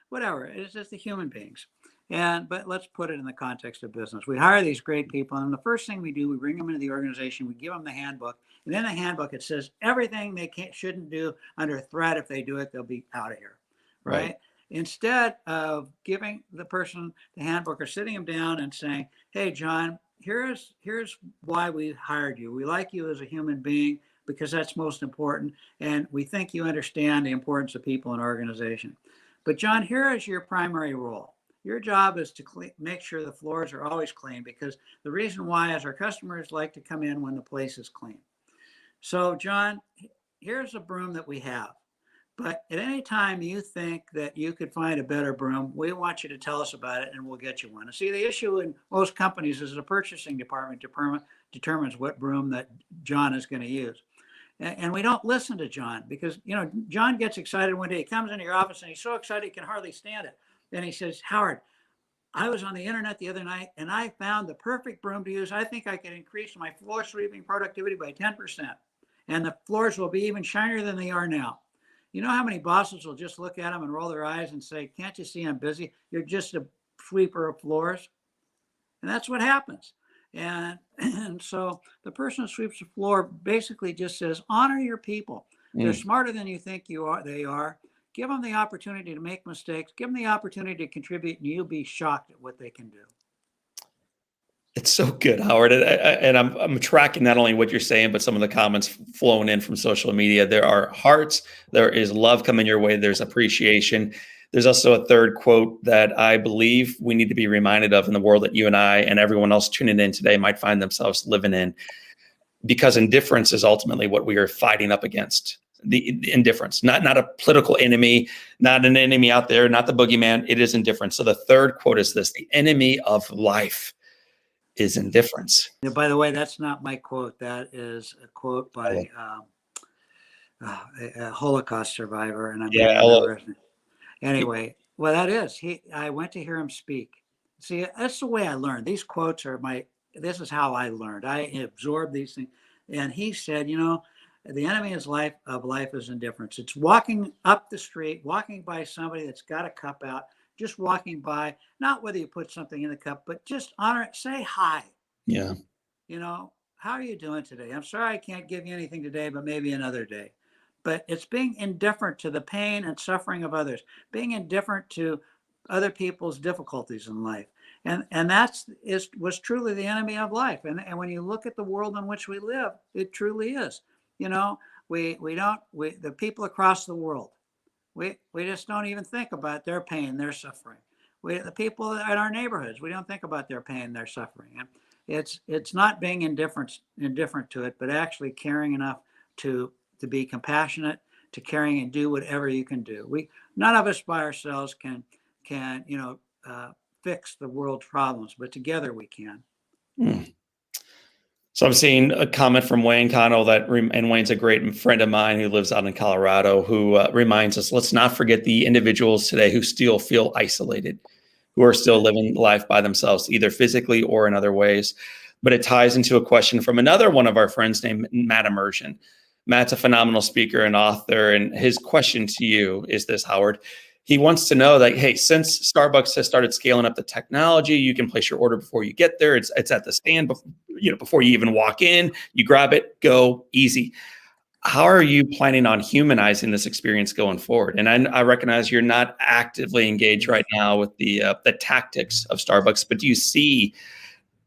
whatever. It's just the human beings. But let's put it in the context of business. We hire these great people, and the first thing we do, we bring them into the organization, we give them the handbook, and in the handbook it says everything they shouldn't do under threat. If they do it, they'll be out of here, right? instead of giving the person the handbook or sitting them down and saying, hey, John, here's why we hired you. We like you as a human being because that's most important. And we think you understand the importance of people and organization. But John, here is your primary role. Your job is to make sure the floors are always clean, because the reason why is our customers like to come in when the place is clean. So John, here's a broom that we have. But at any time you think that you could find a better broom, we want you to tell us about it and we'll get you one. And see, the issue in most companies is the purchasing department determines what broom that John is going to use. And we don't listen to John because, John gets excited one day. He comes into your office and he's so excited he can hardly stand it. And he says, Howard, I was on the internet the other night and I found the perfect broom to use. I think I can increase my floor sweeping productivity by 10%. And the floors will be even shinier than they are now. You know how many bosses will just look at them and roll their eyes and say, can't you see I'm busy? You're just a sweeper of floors. And that's what happens. And so the person who sweeps the floor basically just says, honor your people. They're smarter than you think they are. Give them the opportunity to make mistakes. Give them the opportunity to contribute, and you'll be shocked at what they can do. It's so good, Howard. And I'm tracking not only what you're saying, but some of the comments flowing in from social media. There are hearts. There is love coming your way. There's appreciation. There's also a third quote that I believe we need to be reminded of in the world that you and I and everyone else tuning in today might find themselves living in, because indifference is ultimately what we are fighting up against. The indifference, not a political enemy, not an enemy out there, not the boogeyman. It is indifference. So the third quote is this: the enemy of life is indifference. By the way, that's not my quote. That is a quote by a Holocaust survivor, and I'm anyway. Well, that is I went to hear him speak. See, that's the way I learned. These quotes are this is how I learned. I absorbed these things, and he said, the enemy of life is indifference. It's walking up the street, walking by somebody that's got a cup out, just walking by, not whether you put something in the cup, but just honor it, say hi. Yeah. How are you doing today? I'm sorry I can't give you anything today, but maybe another day. But it's being indifferent to the pain and suffering of others, being indifferent to other people's difficulties in life. And was truly the enemy of life. And when you look at the world in which we live, it truly is. The people across the world, we just don't even think about their pain, their suffering. The people in our neighborhoods, we don't think about their pain, their suffering. And it's not being indifferent to it, but actually caring enough to be compassionate, to caring and do whatever you can do. None of us by ourselves can fix the world's problems, but together we can. So I'm seeing a comment from Wayne Connell and Wayne's a great friend of mine who lives out in Colorado, who reminds us, let's not forget the individuals today who still feel isolated, who are still living life by themselves, either physically or in other ways. But it ties into a question from another one of our friends named Matt Immersion. Matt's a phenomenal speaker and author. And his question to you is this, Howard. He wants to know that, hey, since Starbucks has started scaling up the technology, you can place your order before you get there. It's at the stand, before you even walk in. You grab it, go, easy. How are you planning on humanizing this experience going forward? And I recognize you're not actively engaged right now with the tactics of Starbucks, but do you see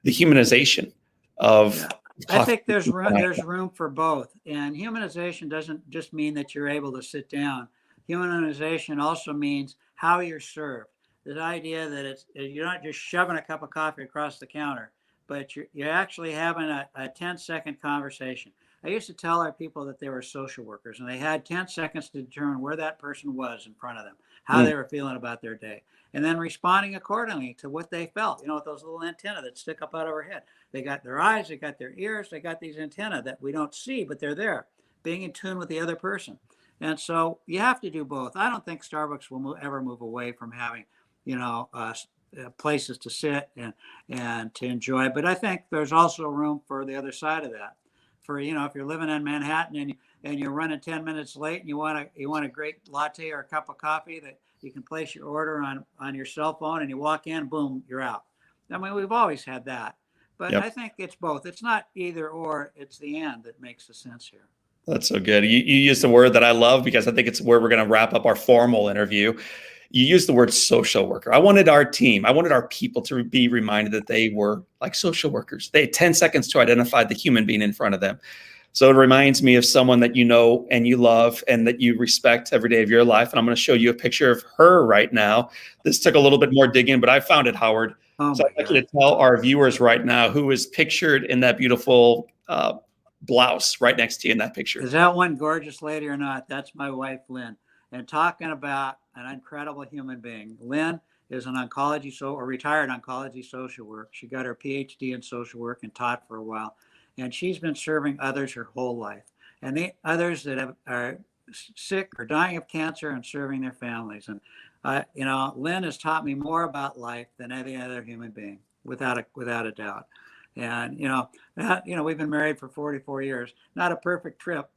the humanization of? Yeah. I think there's room for both. And humanization doesn't just mean that you're able to sit down. Humanization also means how you're served. The idea that you're not just shoving a cup of coffee across the counter, but you're actually having a 10-second conversation. I used to tell our people that they were social workers, and they had 10 seconds to determine where that person was in front of them, how they were feeling about their day, and then responding accordingly to what they felt. With those little antennae that stick up out of our head. They got their eyes, they got their ears, they got these antennae that we don't see, but they're there, being in tune with the other person. And so you have to do both. I don't think Starbucks will ever move away from having, places to sit and to enjoy. But I think there's also room for the other side of that. For, if you're living in Manhattan and you're running 10 minutes late and you want a great latte or a cup of coffee, that you can place your order on your cell phone and you walk in, boom, you're out. I mean, we've always had that. But I think it's both. It's not either or, it's the and that makes the sense here. That's so good. You used a word that I love because I think it's where we're going to wrap up our formal interview. You used the word social worker. I wanted our team, I wanted our people to be reminded that they were like social workers. They had 10 seconds to identify the human being in front of them. So it reminds me of someone that you know and you love and that you respect every day of your life. And I'm going to show you a picture of her right now. This took a little bit more digging, but I found it, Howard. Oh So my I'd like you God. to tell our viewers right now who is pictured in that beautiful blouse right next to you in that picture. Is that one gorgeous lady or not? That's my wife, Lynn. And talking about an incredible human being, Lynn is an oncology, or retired oncology social work. She got her PhD in social work and taught for a while. And she's been serving others her whole life. And the others that are sick or dying of cancer and serving their families. And, Lynn has taught me more about life than any other human being, without a doubt. And we've been married for 44 years. Not a perfect trip,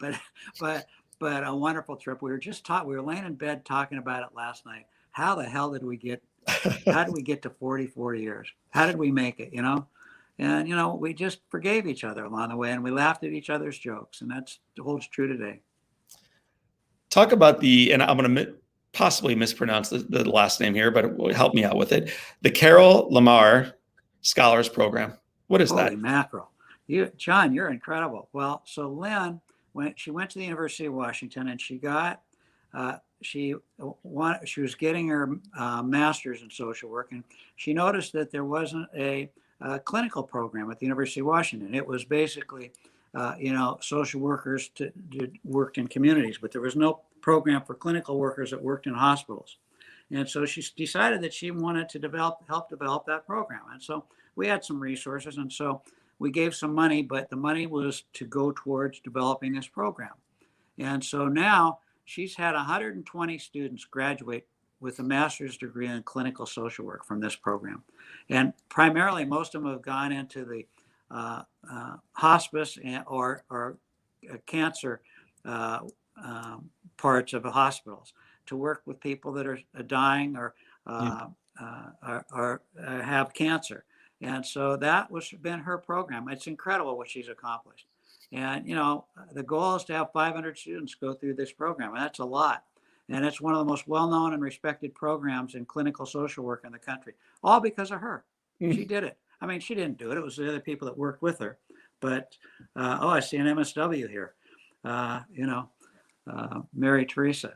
but but a wonderful trip. We were laying in bed talking about it last night. How the hell did we get? How did we get to 44 years? How did we make it? And we just forgave each other along the way, and we laughed at each other's jokes, and that holds true today. Talk about and I'm going to possibly mispronounce the last name here, but it will help me out with it. The Carol Lamar Scholars Program. What is that? Holy mackerel. John, you're incredible. Well, so Lynn, when she went to the University of Washington and she was getting her master's in social work, and she noticed that there wasn't a clinical program at the University of Washington. It was basically, social workers worked in communities, but there was no program for clinical workers that worked in hospitals. And so she decided that she wanted to help develop that program. And so we had some resources, and so we gave some money, but the money was to go towards developing this program. And so now she's had 120 students graduate with a master's degree in clinical social work from this program. And primarily, most of them have gone into the hospice or cancer parts of the hospitals to work with people that are dying or have cancer. And so that been her program. It's incredible what she's accomplished. And, the goal is to have 500 students go through this program. And that's a lot. And it's one of the most well-known and respected programs in clinical social work in the country, all because of her. She did it. I mean, she didn't do it. It was the other people that worked with her. But, I see an MSW here, Mary Teresa.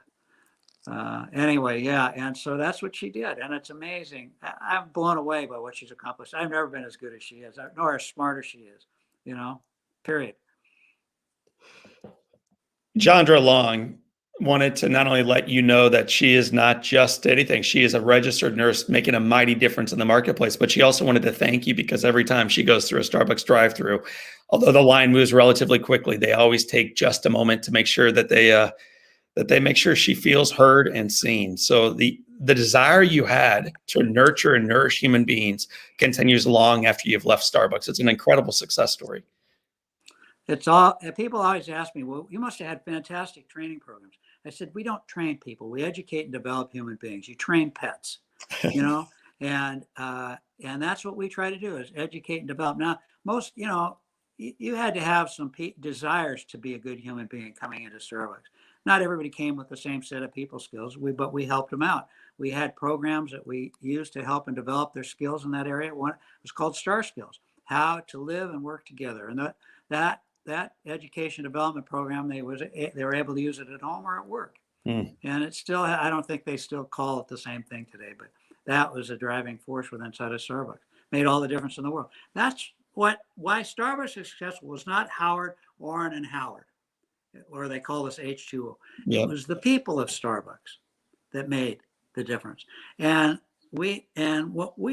Anyway, yeah. And so that's what she did. And it's amazing. I'm blown away by what she's accomplished. I've never been as good as she is, nor as smart as she is, period. Jandra Long wanted to not only let you know that she is not just anything, she is a registered nurse making a mighty difference in the marketplace, but she also wanted to thank you because every time she goes through a Starbucks drive-through, although the line moves relatively quickly, they always take just a moment to make sure that they make sure she feels heard and seen. So the desire you had to nurture and nourish human beings continues long after you've left Starbucks. It's an incredible success story. People always ask me, well, you must have had fantastic training programs. I said, we don't train people. We educate and develop human beings. You train pets, and that's what we try to do, is educate and develop. Now, most, you had to have some desires to be a good human being coming into Starbucks. Not everybody came with the same set of people skills, but we helped them out. We had programs that we used to help and develop their skills in that area. One was called Star Skills, how to live and work together. And that education development program, they were able to use it at home or at work. And it's still, I don't think they still call it the same thing today, but that was a driving force within inside of Starbucks. Made all the difference in the world. That's why Starbucks is successful was not Howard, Warren, and Howard, or they call us H2O. Yep. It was the people of Starbucks that made the difference. And what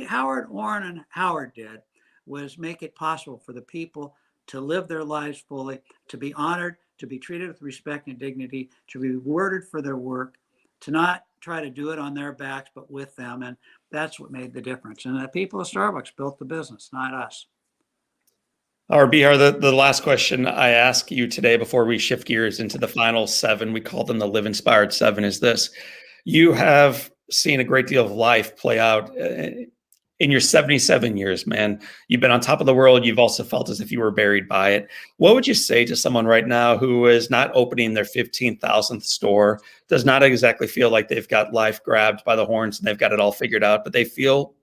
Howard, Warren, and Howard did was make it possible for the people to live their lives fully, to be honored, to be treated with respect and dignity, to be rewarded for their work, to not try to do it on their backs, but with them. And that's what made the difference. And the people of Starbucks built the business, not us. Our Behar, the last question I ask you today before we shift gears into the final 7, we call them the Live Inspired 7, is this. You have seen a great deal of life play out In your 77 years, man, you've been on top of the world. You've also felt as if you were buried by it. What would you say to someone right now who is not opening their 15,000th store, does not exactly feel like they've got life grabbed by the horns and they've got it all figured out, but they feel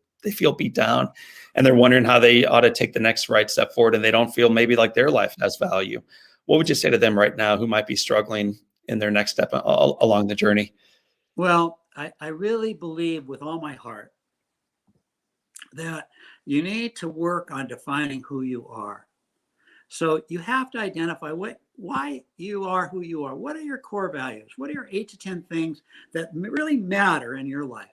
beat down and they're wondering how they ought to take the next right step forward and they don't feel maybe like their life has value. What would you say to them right now who might be struggling in their next step along the journey? Well, I really believe with all my heart that you need to work on defining who you are. So you have to identify why you are who you are. What are your core values? What are your 8 to 10 things that really matter in your life?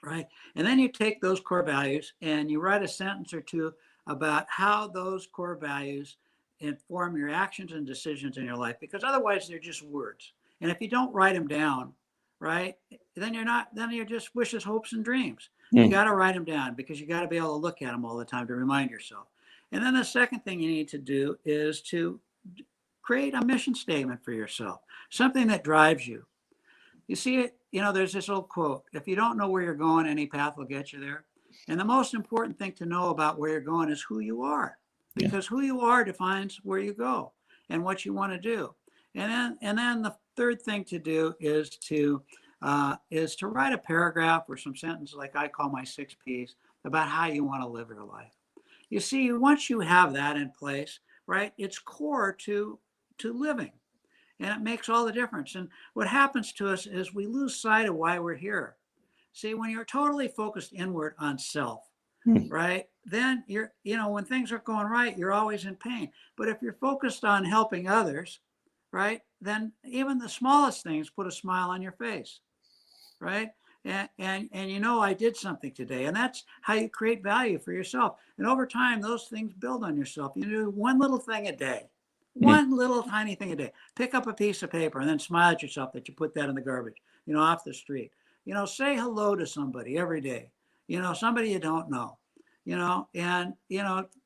Right? And then you take those core values and you write a sentence or two about how those core values inform your actions and decisions in your life, because otherwise they're just words. And if you don't write them down, right, then you're just wishes, hopes, and dreams. You got to write them down because you got to be able to look at them all the time to remind yourself. And then the second thing you need to do is to create a mission statement for yourself, something that drives you. You see it, there's this old quote: if you don't know where you're going, any path will get you there. And the most important thing to know about where you're going is who you are, because who you are defines where you go and what you want to do. And then the third thing to do is to write a paragraph or some sentence, like I call my 6 P's, about how you want to live your life. You see, once you have that in place, right, it's core to living. And it makes all the difference. And what happens to us is we lose sight of why we're here. See, when you're totally focused inward on self, right, then when things aren't going right, you're always in pain. But if you're focused on helping others, right, then even the smallest things put a smile on your face, right? And I did something today, and that's how you create value for yourself. And over time, those things build on yourself. You do one little thing a day. One little tiny thing a day. Pick up a piece of paper and then smile at yourself that you put that in the garbage, off the street. Say hello to somebody every day, somebody you don't know, and,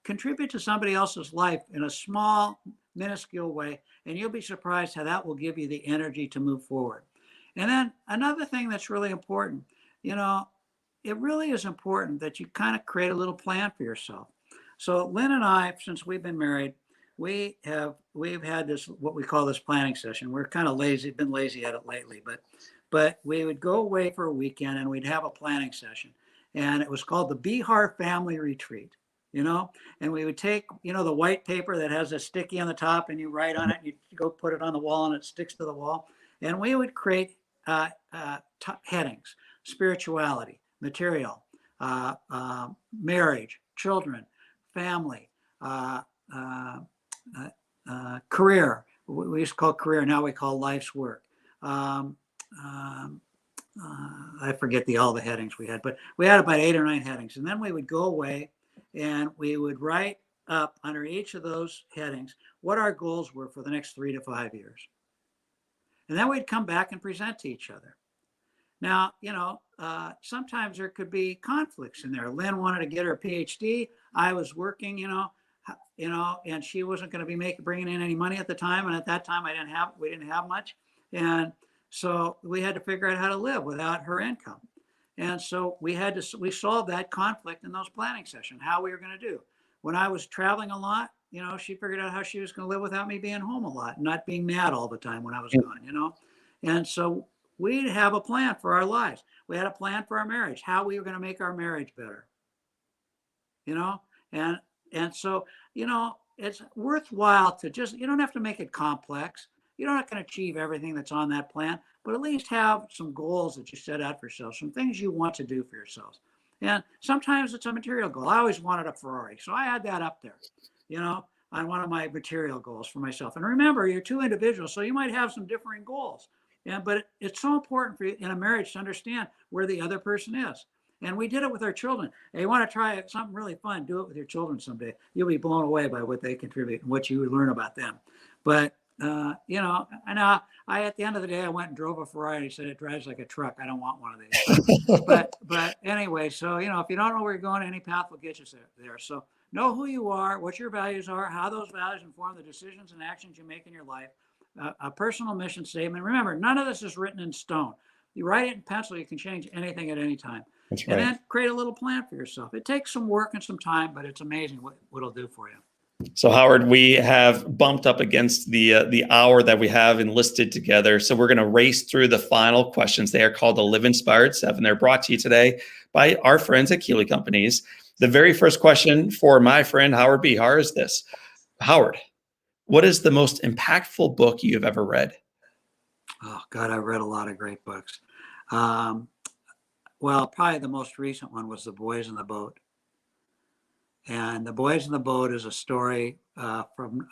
contribute to somebody else's life in a small, minuscule way. And you'll be surprised how that will give you the energy to move forward. And then another thing that's really important, it really is important that you kind of create a little plan for yourself. So Lynn and I, since we've been married, we've had this, what we call this planning session. We're kind of been lazy at it lately, but we would go away for a weekend and we'd have a planning session. And it was called the Behar Family Retreat, and we would take, the white paper that has a sticky on the top and you write on it, and you go put it on the wall and it sticks to the wall. And we would create headings: spirituality, material, marriage, children, family, career. We used to call career, now we call life's work. I forget all the headings we had, but we had about 8 or 9 headings. And then we would go away and we would write up under each of those headings what our goals were for the next 3 to 5 years. And then we'd come back and present to each other. Now, sometimes there could be conflicts in there. Lynn wanted to get her PhD. I was working, and she wasn't going to be bringing in any money at the time. And at that time, we didn't have much. And so we had to figure out how to live without her income. And so we solved that conflict in those planning sessions, how we were going to do. When I was traveling a lot, she figured out how she was going to live without me being home a lot, and not being mad all the time when I was gone, And so we'd have a plan for our lives. We had a plan for our marriage, how we were going to make our marriage better, and so, it's worthwhile to you don't have to make it complex. You're not going to achieve everything that's on that plan, but at least have some goals that you set out for yourself, some things you want to do for yourselves. And sometimes it's a material goal. I always wanted a Ferrari, so I had that up there, on one of my material goals for myself. And remember, you're 2 individuals, so you might have some differing goals. But it's so important for you in a marriage to understand where the other person is. And we did it with our children. Hey, you want to try something really fun, do it with your children someday. You'll be blown away by what they contribute and what you learn about them. But, and at the end of the day, I went and drove a Ferrari, and he said, it drives like a truck. I don't want one of these. but anyway, so, if you don't know where you're going, any path will get you there. So know who you are, what your values are, how those values inform the decisions and actions you make in your life. A personal mission statement. Remember, none of this is written in stone. You write it in pencil, you can change anything at any time. That's and right. then create a little plan for yourself. It takes some work and some time, but it's amazing what it'll do for you. So Howard, we have bumped up against the hour that we have enlisted together. So we're going to race through the final questions. They are called the Live Inspired 7. They're brought to you today by our friends at Keeley Companies. The very first question for my friend Howard Behar is this. Howard, what is the most impactful book you've ever read? Oh God, I've read a lot of great books. Well, probably the most recent one was The Boys in the Boat. And The Boys in the Boat is a story from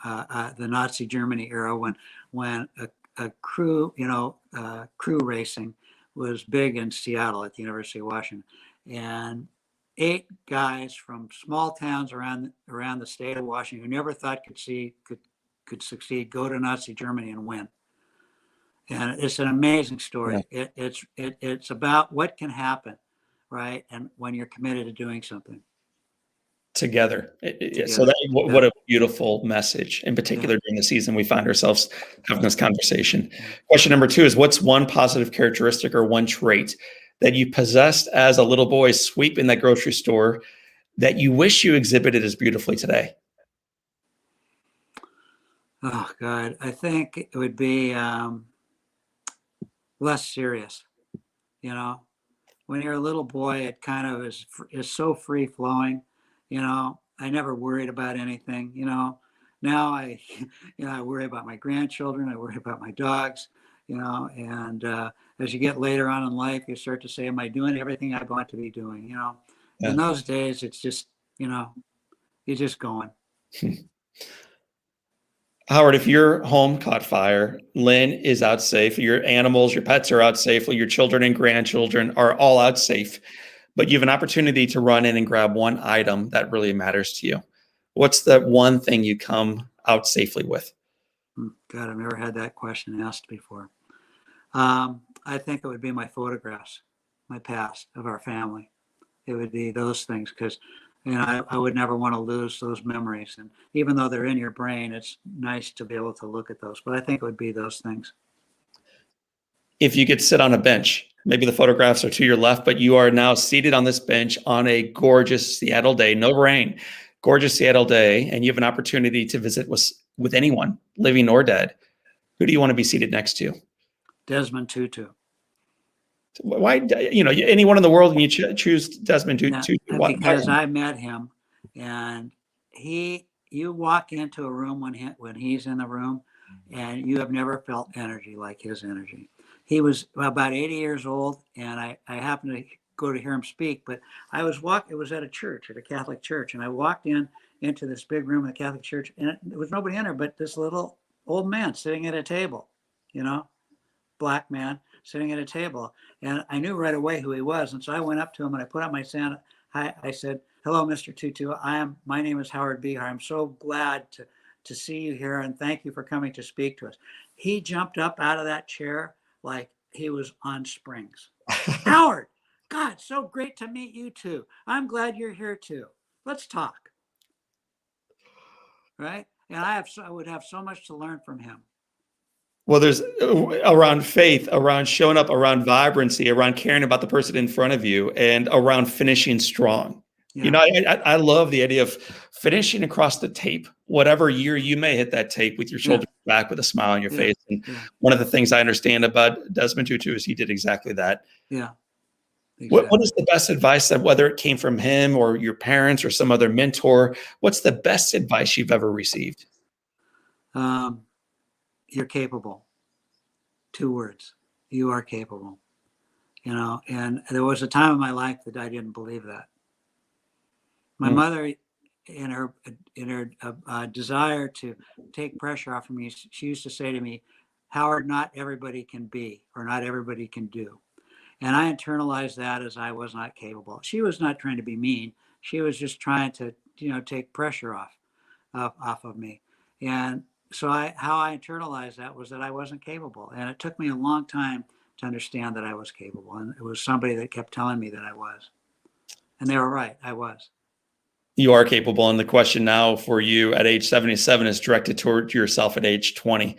the Nazi Germany era when a crew, crew racing was big in Seattle at the University of Washington. And 8 guys from small towns around the state of Washington who never thought could succeed go to Nazi Germany and win. And it's an amazing story. Yeah. It's about what can happen, right? And when you're committed to doing something. Together. So Together. what a beautiful message, in particular during the season we find ourselves having this conversation. Question number 2 is, what's one positive characteristic or one trait that you possessed as a little boy sweeping that grocery store that you wish you exhibited as beautifully today? Oh God, I think it would be less serious. When you're a little boy, it kind of is so free flowing. I never worried about anything. Now I worry about my grandchildren. I worry about my dogs. And as you get later on in life, you start to say, "Am I doing everything I want to be doing?" Yeah. In those days, it's just you're just going. Howard, if your home caught fire, Lynn is out safe, your animals, your pets are out safely, your children and grandchildren are all out safe, but you have an opportunity to run in and grab one item that really matters to you. What's the one thing you come out safely with? God, I've never had that question asked before. I think it would be my photographs, my past of our family. It would be those things because I would never want to lose those memories. And even though they're in your brain, it's nice to be able to look at those. But I think it would be those things. If you could sit on a bench, maybe the photographs are to your left, but you are now seated on this bench on a gorgeous Seattle day, no rain, gorgeous Seattle day, and you have an opportunity to visit with anyone, living or dead. Who do you want to be seated next to? Desmond Tutu. Why, anyone in the world, and you choose Desmond Tutu? Because I met him, and you walk into a room when he's in the room, and you have never felt energy like his energy. He was about 80 years old, and I happened to go to hear him speak, but it was at a church, at a Catholic church, and I walked into this big room in the Catholic church, and there was nobody in there but this little old man sitting at a table, black man sitting at a table. And I knew right away who he was. And so I went up to him and I put up my hand. I said, "Hello, Mr. Tutu. My name is Howard Behar. I'm so glad to see you here, and thank you for coming to speak to us." He jumped up out of that chair like he was on springs. "Howard, God, so great to meet you too. I'm glad you're here too. Let's talk." Right? And I would have so much to learn from him. Well, there's around faith, around showing up, around vibrancy, around caring about the person in front of you, and around finishing strong. Yeah. I love the idea of finishing across the tape, whatever year you may hit that tape with your shoulders back with a smile on your face. And one of the things I understand about Desmond Tutu is he did exactly that. Yeah. Exactly. What is the best advice, that whether it came from him or your parents or some other mentor, what's the best advice you've ever received? You're capable. 2 words. You are capable. And there was a time in my life that I didn't believe that. My mother, in her desire to take pressure off of me, she used to say to me, "Howard, not everybody can be, or not everybody can do." And I internalized that as I was not capable. She was not trying to be mean. She was just trying to, take pressure off of me. And so how I internalized that was that I wasn't capable. And it took me a long time to understand that I was capable. And it was somebody that kept telling me that I was. And they were right. I was. You are capable. And the question now for you at age 77 is directed toward yourself at age 20.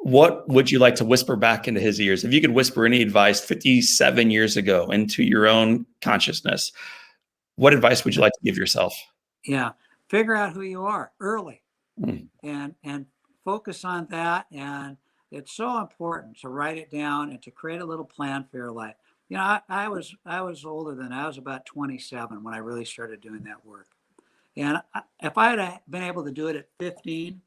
what would you like to whisper back into his ears? If you could whisper any advice 57 years ago into your own consciousness, what advice would you like to give yourself? Yeah. Figure out who you are early Mm. and focus on that. And it's so important to write it down and to create a little plan for your life. You know, I was older than I was about 27 when I really started doing that work. And if I had been able to do it at 15,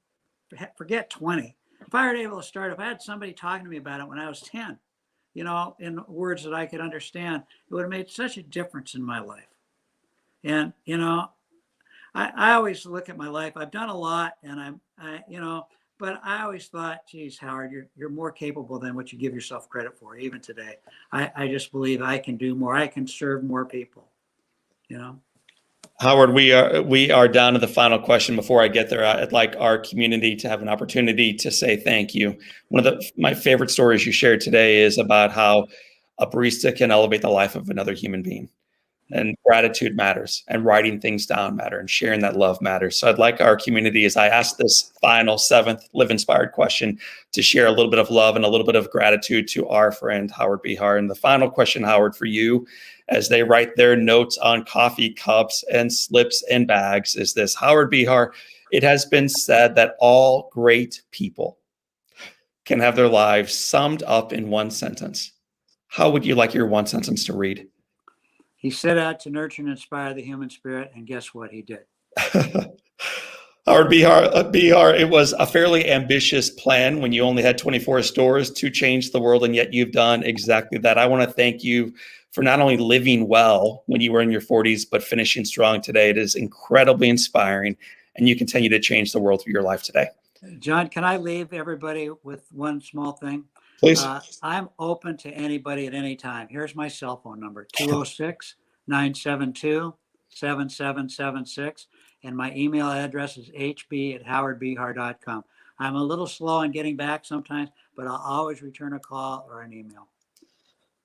forget 20. If I were able to start, if I had somebody talking to me about it when I was 10, you know, in words that I could understand, it would have made such a difference in my life. And, you know, I always look at my life. I've done a lot and you know, but I always thought, geez, Howard, you're more capable than what you give yourself credit for, even today. I just believe I can do more. I can serve more people, you know. Howard, we are down to the final question. Before I get there, I'd like our community to have an opportunity to say thank you. One of my favorite stories you shared today is about how a barista can elevate the life of another human being. And gratitude matters, and writing things down matter, and sharing that love matters. So I'd like our community, as I ask this final seventh Live Inspired question, to share a little bit of love and a little bit of gratitude to our friend Howard Behar. And the final question, Howard, for you, as they write their notes on coffee cups and slips and bags, is this: Howard Behar, it has been said that all great people can have their lives summed up in one sentence. How would you like your one sentence to read? He set out to nurture and inspire the human spirit, and guess what? He did. Howard Behar, it was a fairly ambitious plan when you only had 24 stores to change the world, and yet you've done exactly that. I want to thank you for not only living well when you were in your 40s, but finishing strong today. It is incredibly inspiring, and you continue to change the world through your life today. John, can I leave everybody with one small thing? Please. I'm open to anybody at any time. Here's my cell phone number, 206-972-7776. And my email address is hb@howardbehar.com. I'm a little slow in getting back sometimes, but I'll always return a call or an email.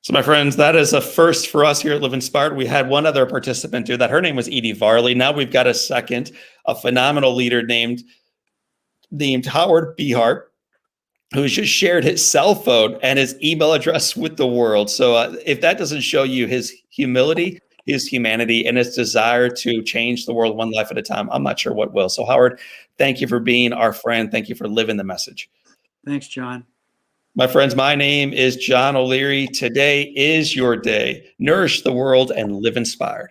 So, my friends, that is a first for us here at Live Inspired. We had one other participant do that. Her name was Edie Varley. Now we've got a second, a phenomenal leader named Howard Behar, who's just shared his cell phone and his email address with the world. So if that doesn't show you his humility, his humanity, and his desire to change the world one life at a time, I'm not sure what will. So Howard, thank you for being our friend. Thank you for living the message. Thanks, John. My friends, my name is John O'Leary. Today is your day. Nourish the world and live inspired.